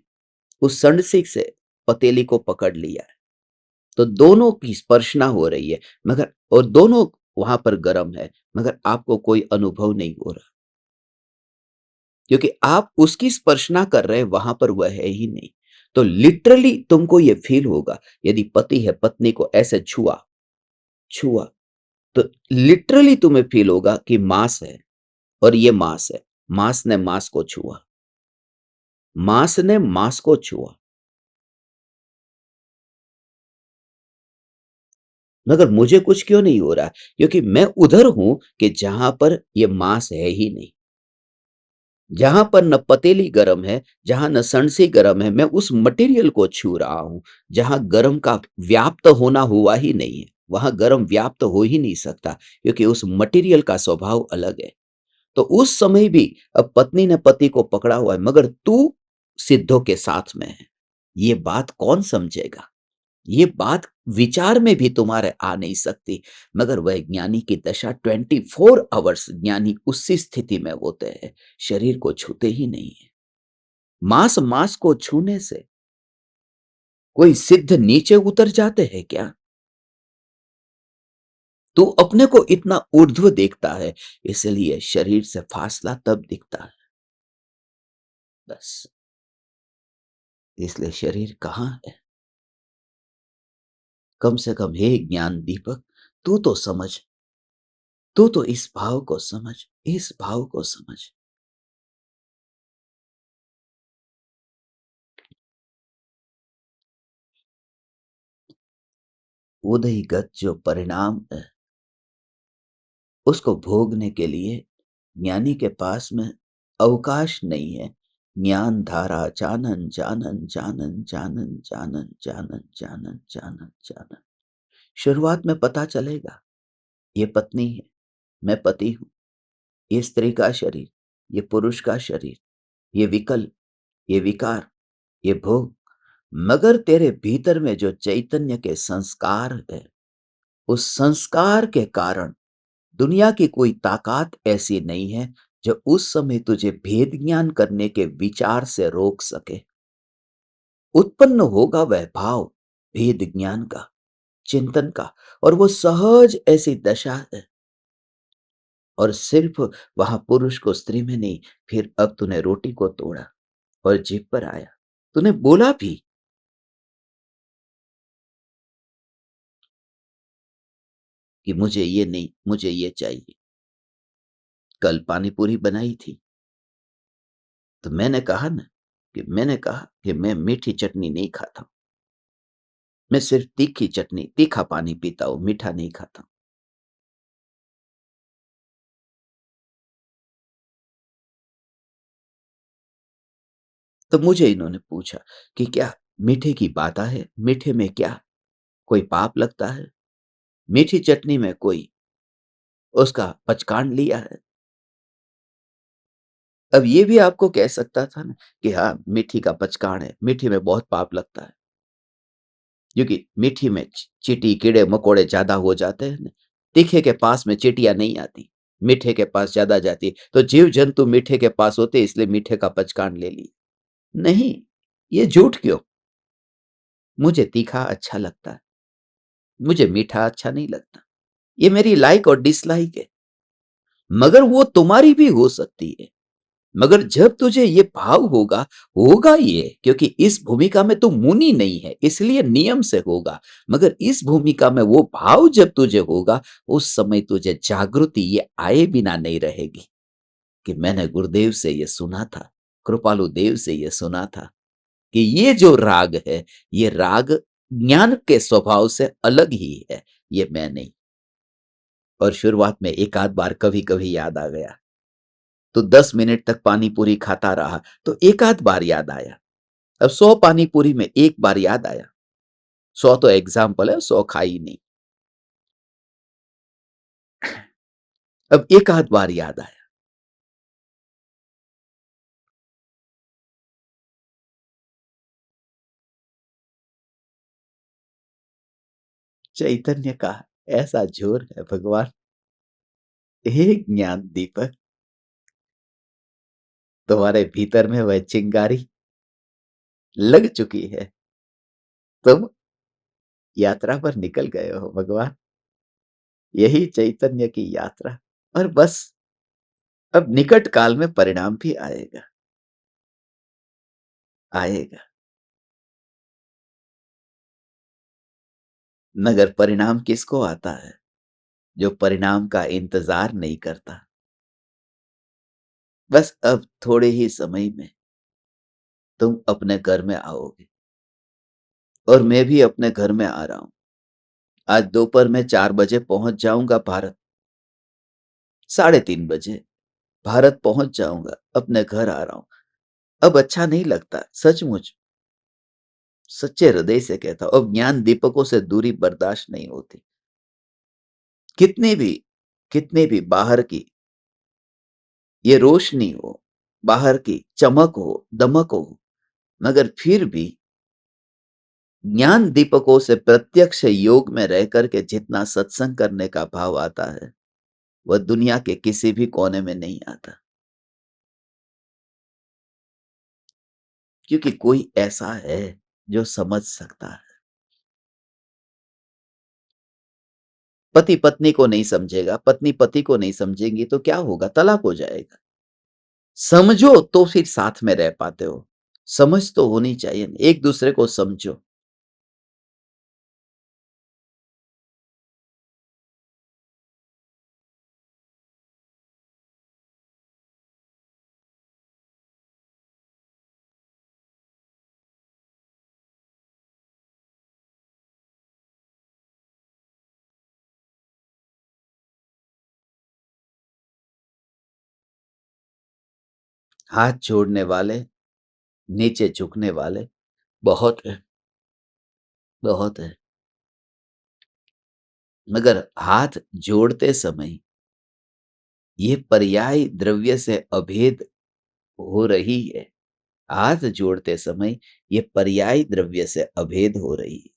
A: उस संडसिक से पतीली को पकड़ लिया है, तो दोनों की स्पर्शना हो रही है, मगर और दोनों वहां पर गर्म है, मगर आपको कोई अनुभव नहीं हो रहा, क्योंकि आप उसकी स्पर्शना कर रहे हैं, वहां पर वह है ही नहीं। तो लिटरली तुमको ये फील होगा, यदि पति है पत्नी को ऐसे छुआ, छुआ, तो लिटरली तुम्हें फील होगा कि मांस है और ये मांस है। मांस ने मांस को छुआ, मांस ने मांस को छुआ। मगर मुझे कुछ क्यों नहीं हो रहा? क्योंकि मैं उधर हूं कि जहां पर ये मांस है ही नहीं, जहां पर न पतीली गर्म है, जहां न सणसी गर्म है। मैं उस मटेरियल को छू रहा हूं जहां गर्म का व्याप्त होना हुआ ही नहीं है। वहां गर्म व्याप्त हो ही नहीं सकता, क्योंकि उस मटेरियल का स्वभाव अलग है। तो उस समय भी अब पत्नी ने पति को पकड़ा हुआ है, मगर तू सिद्धों के साथ में है। ये बात कौन समझेगा? ये बात विचार में भी तुम्हारे आ नहीं सकती। मगर वह ज्ञानी की दशा 24 आवर्स ज्ञानी उसी स्थिति में होते हैं, शरीर को छूते ही नहीं है। मांस मांस को छूने से कोई सिद्ध नीचे उतर जाते हैं क्या? तू अपने को इतना ऊर्ध्व देखता है, इसलिए शरीर से फासला तब दिखता है। बस, इसलिए शरीर कहाँ है? कम से कम हे ज्ञान दीपक, तू तो समझ, तू तो इस भाव को समझ, इस भाव को समझ। उदयगत जो परिणाम है, उसको भोगने के लिए ज्ञानी के पास में अवकाश नहीं है। ज्ञान धारा जानन जानन जानन जानन जानन जानन जानन जानन जानन। शुरुआत में पता चलेगा, ये पत्नी है, मैं पति हूं, ये स्त्री का शरीर, ये पुरुष का शरीर, ये विकल्प, ये विकार, ये भोग। मगर तेरे भीतर में जो चैतन्य के संस्कार है, उस संस्कार के कारण दुनिया की कोई ताकत ऐसी नहीं है जो उस समय तुझे भेद ज्ञान करने के विचार से रोक सके। उत्पन्न होगा वह भाव, भेद ज्ञान का, चिंतन का, और वो सहज ऐसी दशा है। और सिर्फ वहां पुरुष को स्त्री में नहीं, फिर अब तूने रोटी को तोड़ा और जीभ पर आया, तूने बोला भी कि मुझे ये नहीं, मुझे ये चाहिए। कल पानी पूरी बनाई थी, तो मैंने कहा कि मैं मीठी चटनी नहीं खाता हूं। मैं सिर्फ तीखी चटनी, तीखा पानी पीता हूं, मीठा नहीं खाता हूं। तो मुझे इन्होंने पूछा कि क्या मीठे की बात है? मीठे में क्या कोई पाप लगता है? मीठी चटनी में कोई उसका पचकांड लिया है? अब ये भी आपको कह सकता था ना कि हाँ, मीठी का पचकाण है, मीठी में बहुत पाप लगता है। क्योंकि मीठी में चींटी, कीड़े-मकोड़े ज़्यादा हो जाते हैं ना, तीखे के पास में चींटियाँ नहीं आती, मीठे के पास ज़्यादा जाती है। तो जीव-जंतु मीठे के पास होते हैं, इसलिए मीठे का पचकाण ले ली। नहीं, ये झूठ क्यों? मुझे तीखा अच्छा लगता है, मुझे मीठा अच्छा नहीं लगता। ये मेरी लाइक और डिसलाइक है, मगर वो तुम्हारी भी हो सकती है। मगर जब तुझे ये भाव होगा, होगा ये, क्योंकि इस भूमिका में तू मुनि नहीं है, इसलिए नियम से होगा। मगर इस भूमिका में वो भाव जब तुझे होगा, उस समय तुझे जागृति ये आए बिना नहीं रहेगी कि मैंने गुरुदेव से ये सुना था, कृपालु देव से ये सुना था कि ये जो राग है, ये राग ज्ञान के स्वभाव से अलग ही है, ये मैं नहीं। और शुरुआत में एक आध बार कभी कभी याद आ गया, तो 10 मिनट तक पानी पूरी खाता रहा, तो एक आध बार याद आया। अब 100 पानी पूरी में एक बार याद आया। 100 तो एग्जाम्पल है, 100 खाई नहीं। अब एक आध बार याद आया। चैतन्य का ऐसा जोर है भगवान, हे ज्ञान दीपक, तुम्हारे भीतर में वह चिंगारी लग चुकी है। तुम यात्रा पर निकल गए हो भगवान, यही चैतन्य की यात्रा। और बस अब निकट काल में परिणाम भी आएगा, आएगा। मगर परिणाम किसको आता है? जो परिणाम का इंतजार नहीं करता। बस अब थोड़े ही समय में तुम अपने घर में आओगे, और मैं भी अपने घर में आ रहा हूं। आज दोपहर में 4 बजे पहुंच जाऊंगा भारत, 3:30 बजे भारत पहुंच जाऊंगा, अपने घर आ रहा हूं। अब अच्छा नहीं लगता, सचमुच, सच्चे हृदय से कहता हूं। अब ज्ञान दीपकों से दूरी बर्दाश्त नहीं होती। कितने भी कितने भी बाहर की ये रोशनी हो, बाहर की चमक हो, दमक हो, मगर फिर भी ज्ञान दीपकों से प्रत्यक्ष योग में रह करके जितना सत्संग करने का भाव आता है, वह दुनिया के किसी भी कोने में नहीं आता। क्योंकि कोई ऐसा है जो समझ सकता है। पति पत्नी को नहीं समझेगा, पत्नी पति को नहीं समझेगी, तो क्या होगा? तलाक हो जाएगा। समझो तो फिर साथ में रह पाते हो। समझ तो होनी चाहिए, एक दूसरे को समझो। हाथ जोड़ने वाले, नीचे झुकने वाले बहुत है, बहुत है। मगर हाथ जोड़ते समय ये पर्याय द्रव्य से अभेद हो रही है। हाथ जोड़ते समय ये पर्याय द्रव्य से अभेद हो रही है।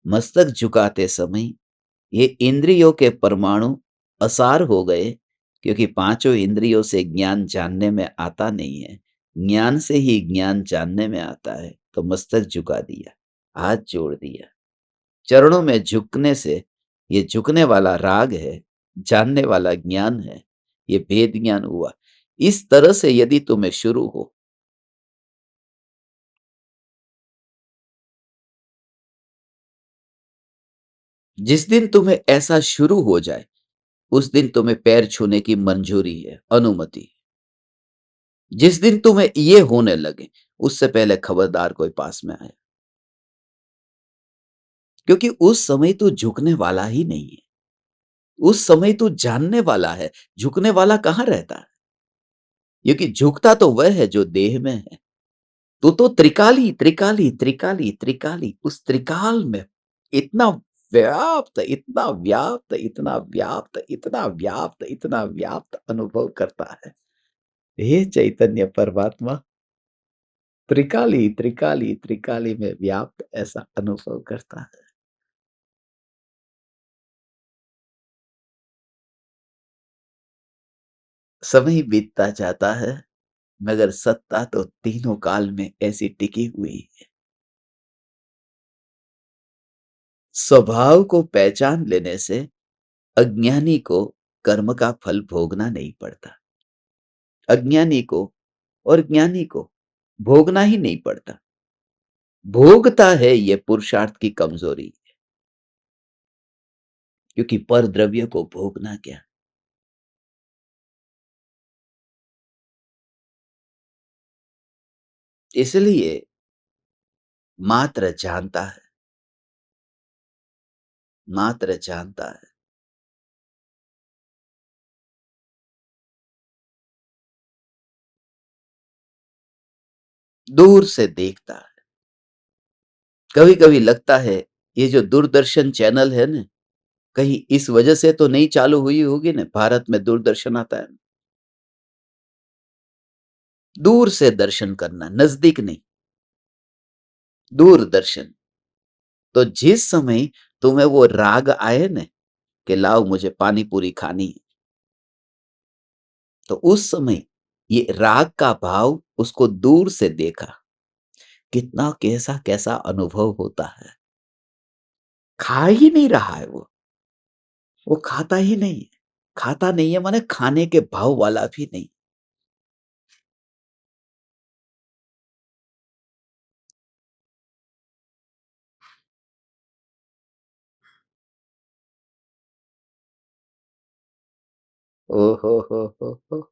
A: मस्तक झुकाते समय ये इंद्रियों के परमाणु असार हो गए, क्योंकि पांचों इंद्रियों से ज्ञान जानने में आता नहीं है। ज्ञान से ही ज्ञान जानने में आता है। तो मस्तक झुका दिया, हाथ जोड़ दिया। चरणों में झुकने से ये झुकने वाला राग है, जानने वाला ज्ञान है, ये भेद ज्ञान हुआ। इस तरह से यदि तुम्हें शुरू हो, जिस दिन तुम्हें ऐसा शुरू हो जाए, उस दिन तुम्हें पैर छूने की मंजूरी है, अनुमति है। जिस दिन तुम्हें ये होने लगे, उससे पहले खबरदार कोई पास में आए, क्योंकि उस समय तू झुकने वाला ही नहीं है। उस समय तू जानने वाला है, झुकने वाला कहाँ रहता है? क्योंकि झुकता तो वह है जो देह में है। तू तो त्रिकाली, त्रिकाली, त्रिकाली, त्रिकाली, उस त्रिकाल में इतना व्याप्त, इतना व्याप्त, इतना व्याप्त, इतना व्याप्त, इतना व्याप्त अनुभव करता है। हे चैतन्य परमात्मा, त्रिकाली, त्रिकाली, त्रिकाली में व्याप्त ऐसा अनुभव करता है। समय बीतता जाता है, मगर सत्ता तो तीनों काल में ऐसी टिकी हुई है। स्वभाव को पहचान लेने से अज्ञानी को कर्म का फल भोगना नहीं पड़ता। अज्ञानी को और ज्ञानी को भोगना ही नहीं पड़ता। भोगता है ये पुरुषार्थ की कमजोरी, क्योंकि पर द्रव्य को भोगना क्या, इसलिए मात्र जानता है, मात्र जानता है। दूर से देखता है। कभी कभी लगता है ये जो दूरदर्शन चैनल है ना, कहीं इस वजह से तो नहीं चालू हुई होगी ना, भारत में दूरदर्शन आता है। दूर से दर्शन करना, नजदीक नहीं, दूरदर्शन। तो जिस समय तुम्हें वो राग आए ना कि लाओ मुझे पानी पूरी खानी है, तो उस समय ये राग का भाव उसको दूर से देखा, कितना कैसा कैसा अनुभव होता है। खा ही नहीं रहा है वो खाता ही नहीं है। खाता नहीं है माने खाने के भाव वाला भी नहीं। ओ हो।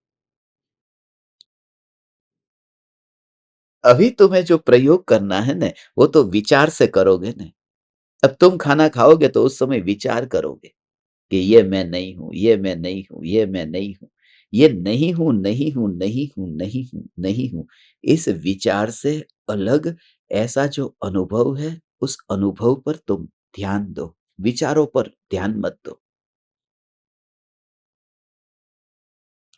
A: अभी तुम्हें जो प्रयोग करना है ना, वो तो विचार से करोगे ना। अब तुम खाना खाओगे तो उस समय विचार करोगे कि ये मैं नहीं हूं, ये मैं नहीं हूं, ये मैं नहीं हूं, ये नहीं हूं, नहीं हूं, नहीं हूं, नहीं हूं, नहीं हूं। इस विचार से अलग ऐसा जो अनुभव है, उस अनुभव पर तुम ध्यान दो, विचारों पर ध्यान मत दो।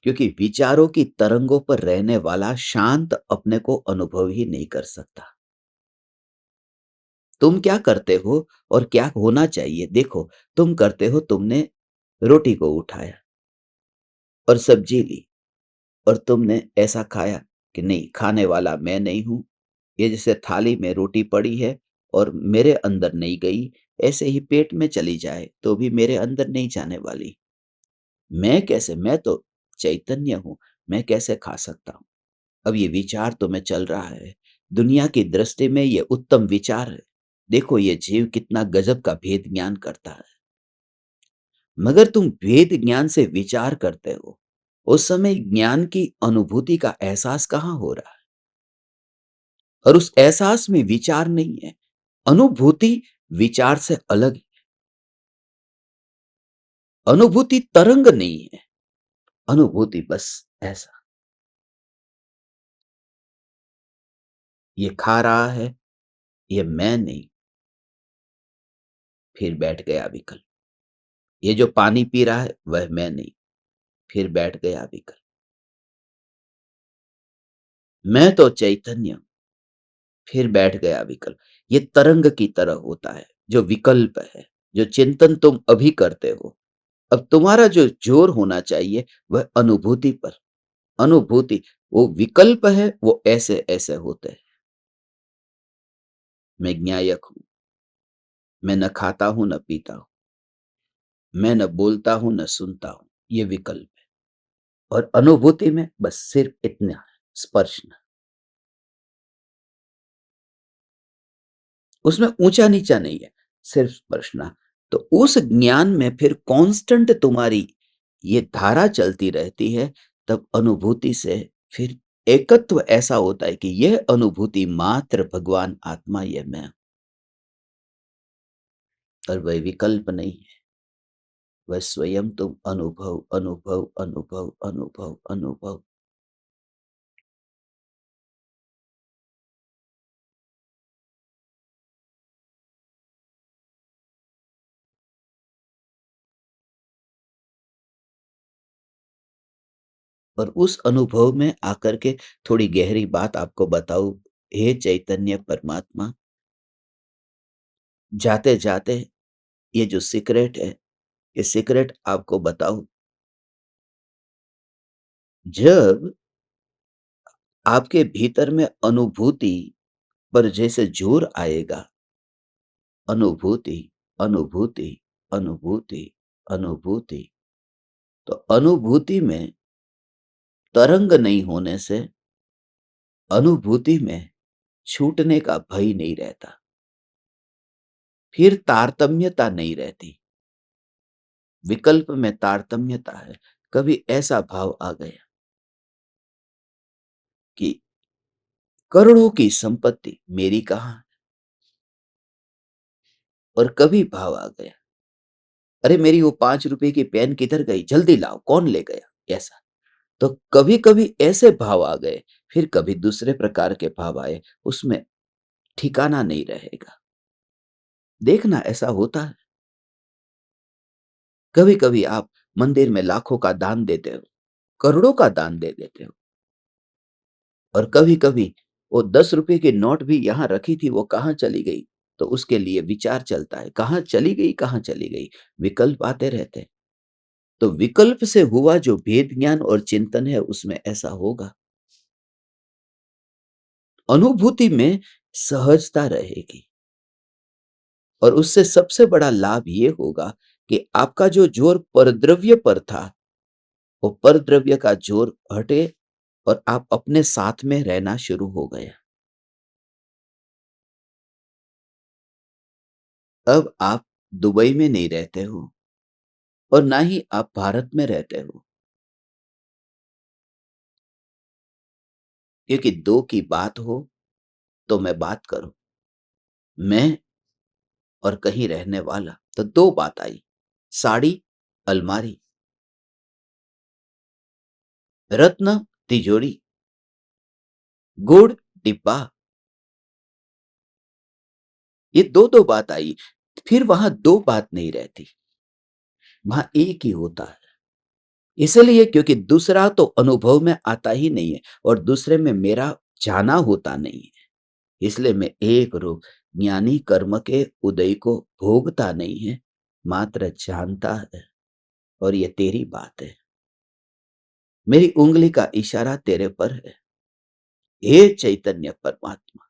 A: क्योंकि विचारों की तरंगों पर रहने वाला शांत अपने को अनुभव ही नहीं कर सकता। तुम क्या करते हो और क्या होना चाहिए, देखो। तुम करते हो, तुमने रोटी को उठाया और सब्जी ली, और तुमने ऐसा खाया कि नहीं, खाने वाला मैं नहीं हूं। ये जैसे थाली में रोटी पड़ी है और मेरे अंदर नहीं गई, ऐसे ही पेट में चली जाए तो भी मेरे अंदर नहीं जाने वाली। मैं कैसे, मैं तो चैतन्य हूं, मैं कैसे खा सकता हूं। अब ये विचार तो में चल रहा है, दुनिया की दृष्टि में ये उत्तम विचार है। देखो ये जीव कितना गजब का भेद ज्ञान करता है। मगर तुम भेद ज्ञान से विचार करते हो, उस समय ज्ञान की अनुभूति का एहसास कहाँ हो रहा है? और उस एहसास में विचार नहीं है। अनुभूति विचार से अलग है। अनुभूति तरंग नहीं है। अनुभूति बस ऐसा, ये खा रहा है, ये मैं नहीं। फिर बैठ गया विकल्प। ये जो पानी पी रहा है वह मैं नहीं। फिर बैठ गया विकल्प। मैं तो चैतन्य हूं। फिर बैठ गया विकल्प। ये तरंग की तरह होता है, जो विकल्प है, जो चिंतन तुम अभी करते हो। अब तुम्हारा जो जोर होना चाहिए वह अनुभूति पर। अनुभूति, वो विकल्प है, वो ऐसे ऐसे होते हैं। मैं ज्ञायक हूं। मैं न खाता हूं न पीता हूं, मैं न बोलता हूं न सुनता हूं। ये विकल्प है। और अनुभूति में बस सिर्फ इतना है, स्पर्शना। उसमें ऊंचा नीचा नहीं है, सिर्फ स्पर्शना। तो उस ज्ञान में फिर कांस्टेंट तुम्हारी ये धारा चलती रहती है। तब अनुभूति से फिर एकत्व ऐसा होता है कि यह अनुभूति मात्र भगवान आत्मा ये मैं हूं। और वह विकल्प नहीं है, वह स्वयं तुम अनुभव अनुभव अनुभव अनुभव अनुभव। और उस अनुभव में आकर के थोड़ी गहरी बात आपको बताऊं। हे चैतन्य परमात्मा, जाते जाते ये जो सीक्रेट है, ये सीक्रेट आपको बताऊं। जब आपके भीतर में अनुभूति पर जैसे जोर आएगा, अनुभूति अनुभूति अनुभूति अनुभूति, तो अनुभूति में तरंग नहीं होने से अनुभूति में छूटने का भय नहीं रहता। फिर तारतम्यता नहीं रहती। विकल्प में तारतम्यता है। कभी ऐसा भाव आ गया कि करोड़ों की संपत्ति मेरी कहाँ है? और कभी भाव आ गया, अरे मेरी वो 5 रुपए की पेन किधर गई, जल्दी लाओ, कौन ले गया, ऐसा। तो कभी कभी ऐसे भाव आ गए, फिर कभी दूसरे प्रकार के भाव आए। उसमें ठिकाना नहीं रहेगा। देखना ऐसा होता है। कभी कभी आप मंदिर में लाखों का दान देते हो, करोड़ों का दान दे देते हो। और कभी कभी वो 10 रुपए की नोट भी यहां रखी थी, वो कहाँ चली गई, तो उसके लिए विचार चलता है, कहाँ चली गई, कहाँ चली गई। विकल्प आते रहते हैं। तो विकल्प से हुआ जो भेद ज्ञान और चिंतन है, उसमें ऐसा होगा। अनुभूति में सहजता रहेगी। और उससे सबसे बड़ा लाभ ये होगा कि आपका जो जोर परद्रव्य पर था, वो परद्रव्य का जोर हटे और आप अपने साथ में रहना शुरू हो गए। अब आप दुबई में नहीं रहते हो और ना ही आप भारत में रहते हो, क्योंकि दो की बात हो तो मैं बात करूं, मैं और कहीं रहने वाला, तो दो बात आई। साड़ी, अलमारी, रत्न, तिजोरी, गुड़, डिब्बा। ये दो दो बात आई। फिर वहां दो बात नहीं रहती, वहां एक ही होता है। इसलिए क्योंकि दूसरा तो अनुभव में आता ही नहीं है और दूसरे में मेरा जाना होता नहीं है। इसलिए मैं एक रूप ज्ञानी कर्म के उदय को भोगता नहीं है, मात्र जानता है। और ये तेरी बात है, मेरी उंगली का इशारा तेरे पर है। हे चैतन्य परमात्मा,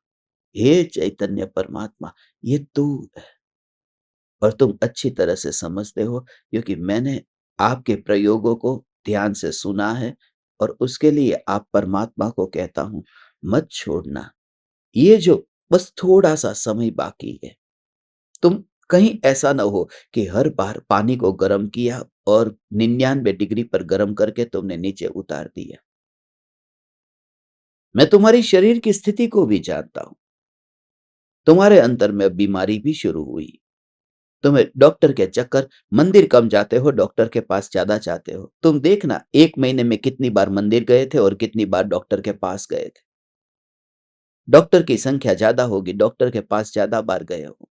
A: हे चैतन्य परमात्मा, ये तू है। और तुम अच्छी तरह से समझते हो, क्योंकि मैंने आपके प्रयोगों को ध्यान से सुना है। और उसके लिए आप परमात्मा को कहता हूं, मत छोड़ना। ये जो बस थोड़ा सा समय बाकी है, तुम कहीं ऐसा ना हो कि हर बार पानी को गर्म किया और 99 डिग्री पर गर्म करके तुमने नीचे उतार दिया। मैं तुम्हारी शरीर की स्थिति को भी जानता हूं। तुम्हारे अंदर में बीमारी भी शुरू हुई। तुम्हें डॉक्टर के चक्कर, मंदिर कम जाते हो, डॉक्टर के पास ज्यादा जाते हो। तुम देखना 1 महीने में कितनी बार मंदिर गए थे और कितनी बार डॉक्टर के पास गए थे। डॉक्टर की संख्या ज्यादा होगी, डॉक्टर के पास ज्यादा बार गए हो।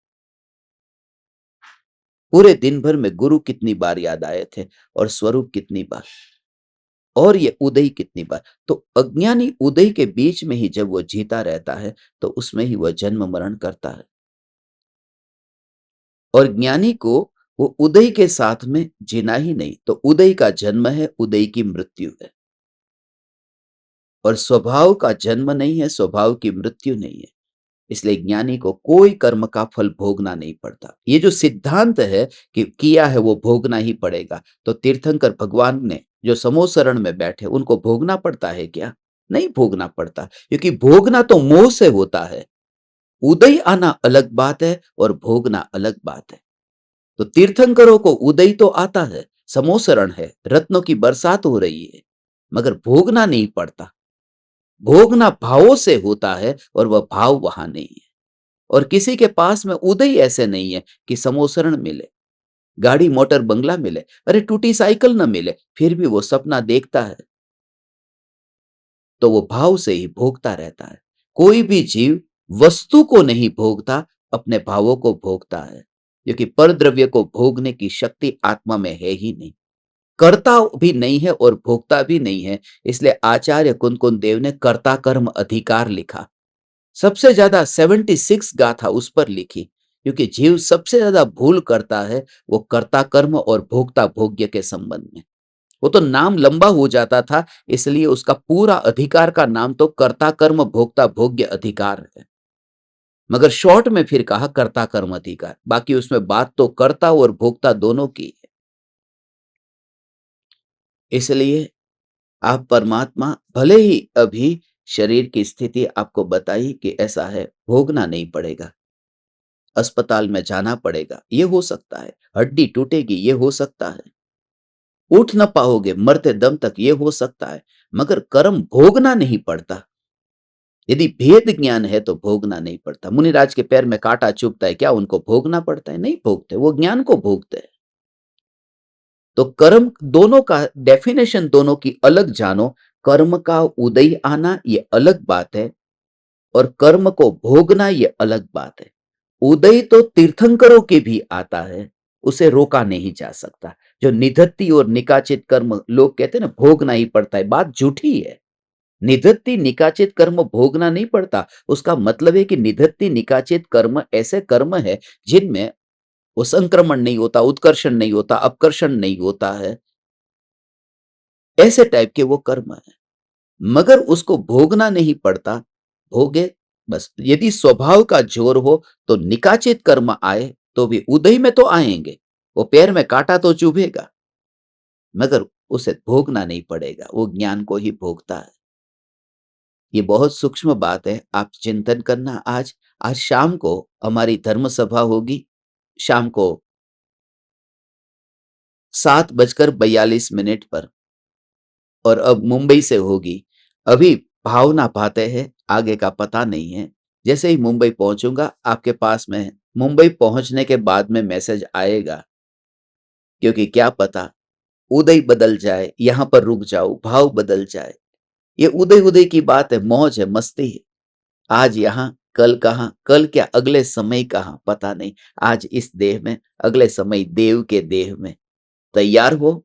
A: पूरे दिन भर में गुरु कितनी बार याद आए थे और स्वरूप कितनी बार, और ये उदय कितनी बार। तो अज्ञानी उदय के बीच में ही जब वो जीता रहता है, तो उसमें ही वह जन्म मरण करता है। और ज्ञानी को वो उदय के साथ में जीना ही नहीं, तो उदय का जन्म है, उदय की मृत्यु है। और स्वभाव का जन्म नहीं है, स्वभाव की मृत्यु नहीं है। इसलिए ज्ञानी को कोई कर्म का फल भोगना नहीं पड़ता। ये जो सिद्धांत है कि किया है वो भोगना ही पड़ेगा, तो तीर्थंकर भगवान ने जो समोसरण में बैठे उनको भोगना पड़ता है क्या? नहीं भोगना पड़ता, क्योंकि भोगना तो मोह से होता है। उदय आना अलग बात है और भोगना अलग बात है। तो तीर्थंकरों को उदय तो आता है, समोसरण है, रत्नों की बरसात हो रही है, मगर भोगना नहीं पड़ता। भोगना भावों से होता है और वह भाव वहां नहीं है। और किसी के पास में उदय ऐसे नहीं है कि समोसरण मिले, गाड़ी मोटर बंगला मिले, अरे टूटी साइकिल न मिले, फिर भी वो सपना देखता है। तो वो भाव से ही भोगता रहता है। कोई भी जीव वस्तु को नहीं भोगता, अपने भावों को भोगता है, क्योंकि परद्रव्य को भोगने की शक्ति आत्मा में है ही नहीं। कर्ता भी नहीं है और भोगता भी नहीं है। इसलिए आचार्य कुंदकुंद देव ने कर्ता कर्म अधिकार लिखा। सबसे ज्यादा 76 गाथा उस पर लिखी, क्योंकि जीव सबसे ज्यादा भूल करता है वो कर्ता कर्म और भोक्ता भोग्य के संबंध में। वो तो नाम लंबा हो जाता था, इसलिए उसका पूरा अधिकार का नाम तो कर्ता कर्म भोक्ता भोग्य अधिकार है, मगर शॉर्ट में फिर कहा कर्ता कर्म अधिकार। बाकी उसमें बात तो कर्ता और भोक्ता दोनों की है। इसलिए आप परमात्मा, भले ही अभी शरीर की स्थिति आपको बताई कि ऐसा है, भोगना नहीं पड़ेगा, अस्पताल में जाना पड़ेगा, ये हो सकता है, हड्डी टूटेगी, ये हो सकता है, उठ न पाओगे मरते दम तक, ये हो सकता है, मगर कर्म भोगना नहीं पड़ता। यदि भेद ज्ञान है तो भोगना नहीं पड़ता। मुनिराज के पैर में कांटा चुभता है, क्या उनको भोगना पड़ता है? नहीं भोगते, वो ज्ञान को भोगते हैं। तो कर्म दोनों का डेफिनेशन दोनों की अलग जानो। कर्म का उदय आना ये अलग बात है और कर्म को भोगना ये अलग बात है। उदय तो तीर्थंकरों के भी आता है, उसे रोका नहीं जा सकता। जो निधत्ति और निकाचित कर्म लोग कहते हैं ना भोगना ही पड़ता है, बात झूठी है। निधत्ति निकाचित कर्म भोगना नहीं पड़ता। उसका मतलब है कि निधत्ति निकाचित कर्म ऐसे कर्म है जिनमें वो संक्रमण नहीं होता, उत्कर्षण नहीं होता, अपकर्षण नहीं होता है, ऐसे टाइप के वो कर्म है, मगर उसको भोगना नहीं पड़ता। भोगे बस। यदि स्वभाव का जोर हो तो निकाचित कर्म आए तो भी उदय में तो आएंगे, वो पैर में कांटा तो चुभेगा, मगर उसे भोगना नहीं पड़ेगा, वो ज्ञान को ही भोगता है। ये बहुत सूक्ष्म बात है, आप चिंतन करना। आज आज शाम को हमारी धर्म सभा होगी, शाम को 7:42 पर, और अब मुंबई से होगी। अभी भावना पाते हैं, आगे का पता नहीं है। जैसे ही मुंबई पहुंचूंगा आपके पास में, मुंबई पहुंचने के बाद में मैसेज आएगा, क्योंकि क्या पता उदय बदल जाए, यहां पर रुक जाओ, भाव बदल जाए। ये उदय उदय की बात है, मौज है, मस्ती है। आज यहां, कल कहां, कल क्या अगले समय कहां, पता नहीं। आज इस देह में, अगले समय देव के देह में। तैयार हो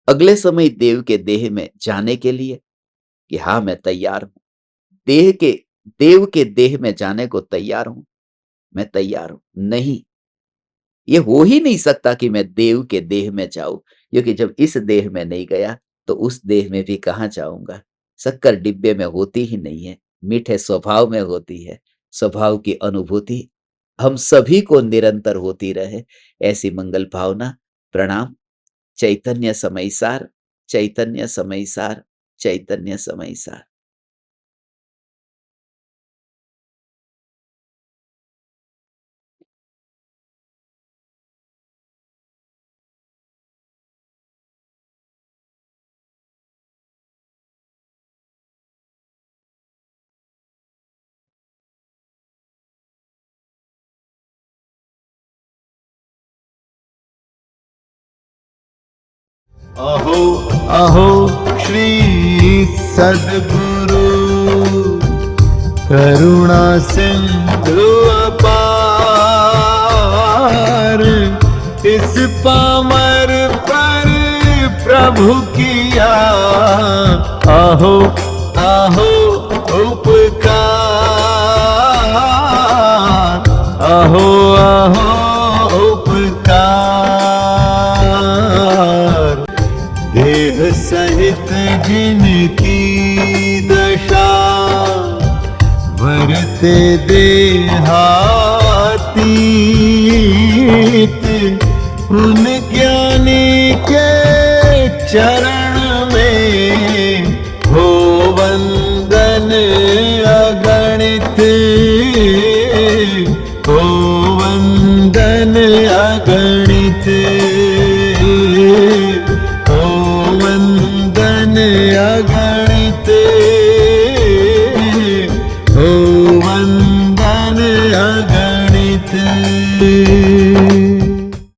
A: अगले समय देव के देह में जाने के लिए कि हाँ मैं तैयार हूं। देह के देव के देह में जाने को तैयार हूं, मैं तैयार हूं। नहीं, ये हो ही नहीं सकता कि मैं देव के देह में जाऊं, क्योंकि जब इस देह में नहीं गया तो उस देह में भी कहां जाऊंगा। शक्कर डिब्बे में होती ही नहीं है, मीठे स्वभाव में होती है। स्वभाव की अनुभूति हम सभी को निरंतर होती रहे, ऐसी मंगल भावना। प्रणाम। चैतन्य समयसार, चैतन्य समयसार, चैतन्य समयसार।
B: अहो अहो श्री सद्गुरु करुणा सिंधु अपार, इस पामर पर प्रभु किया अहो अहो उपकार, अहो अहो उपकार। देह सहित जिनकी दशा वरते देहातीत उन ज्ञानी के चरण में हो वंदन अगणित, हो वंदन अगणित।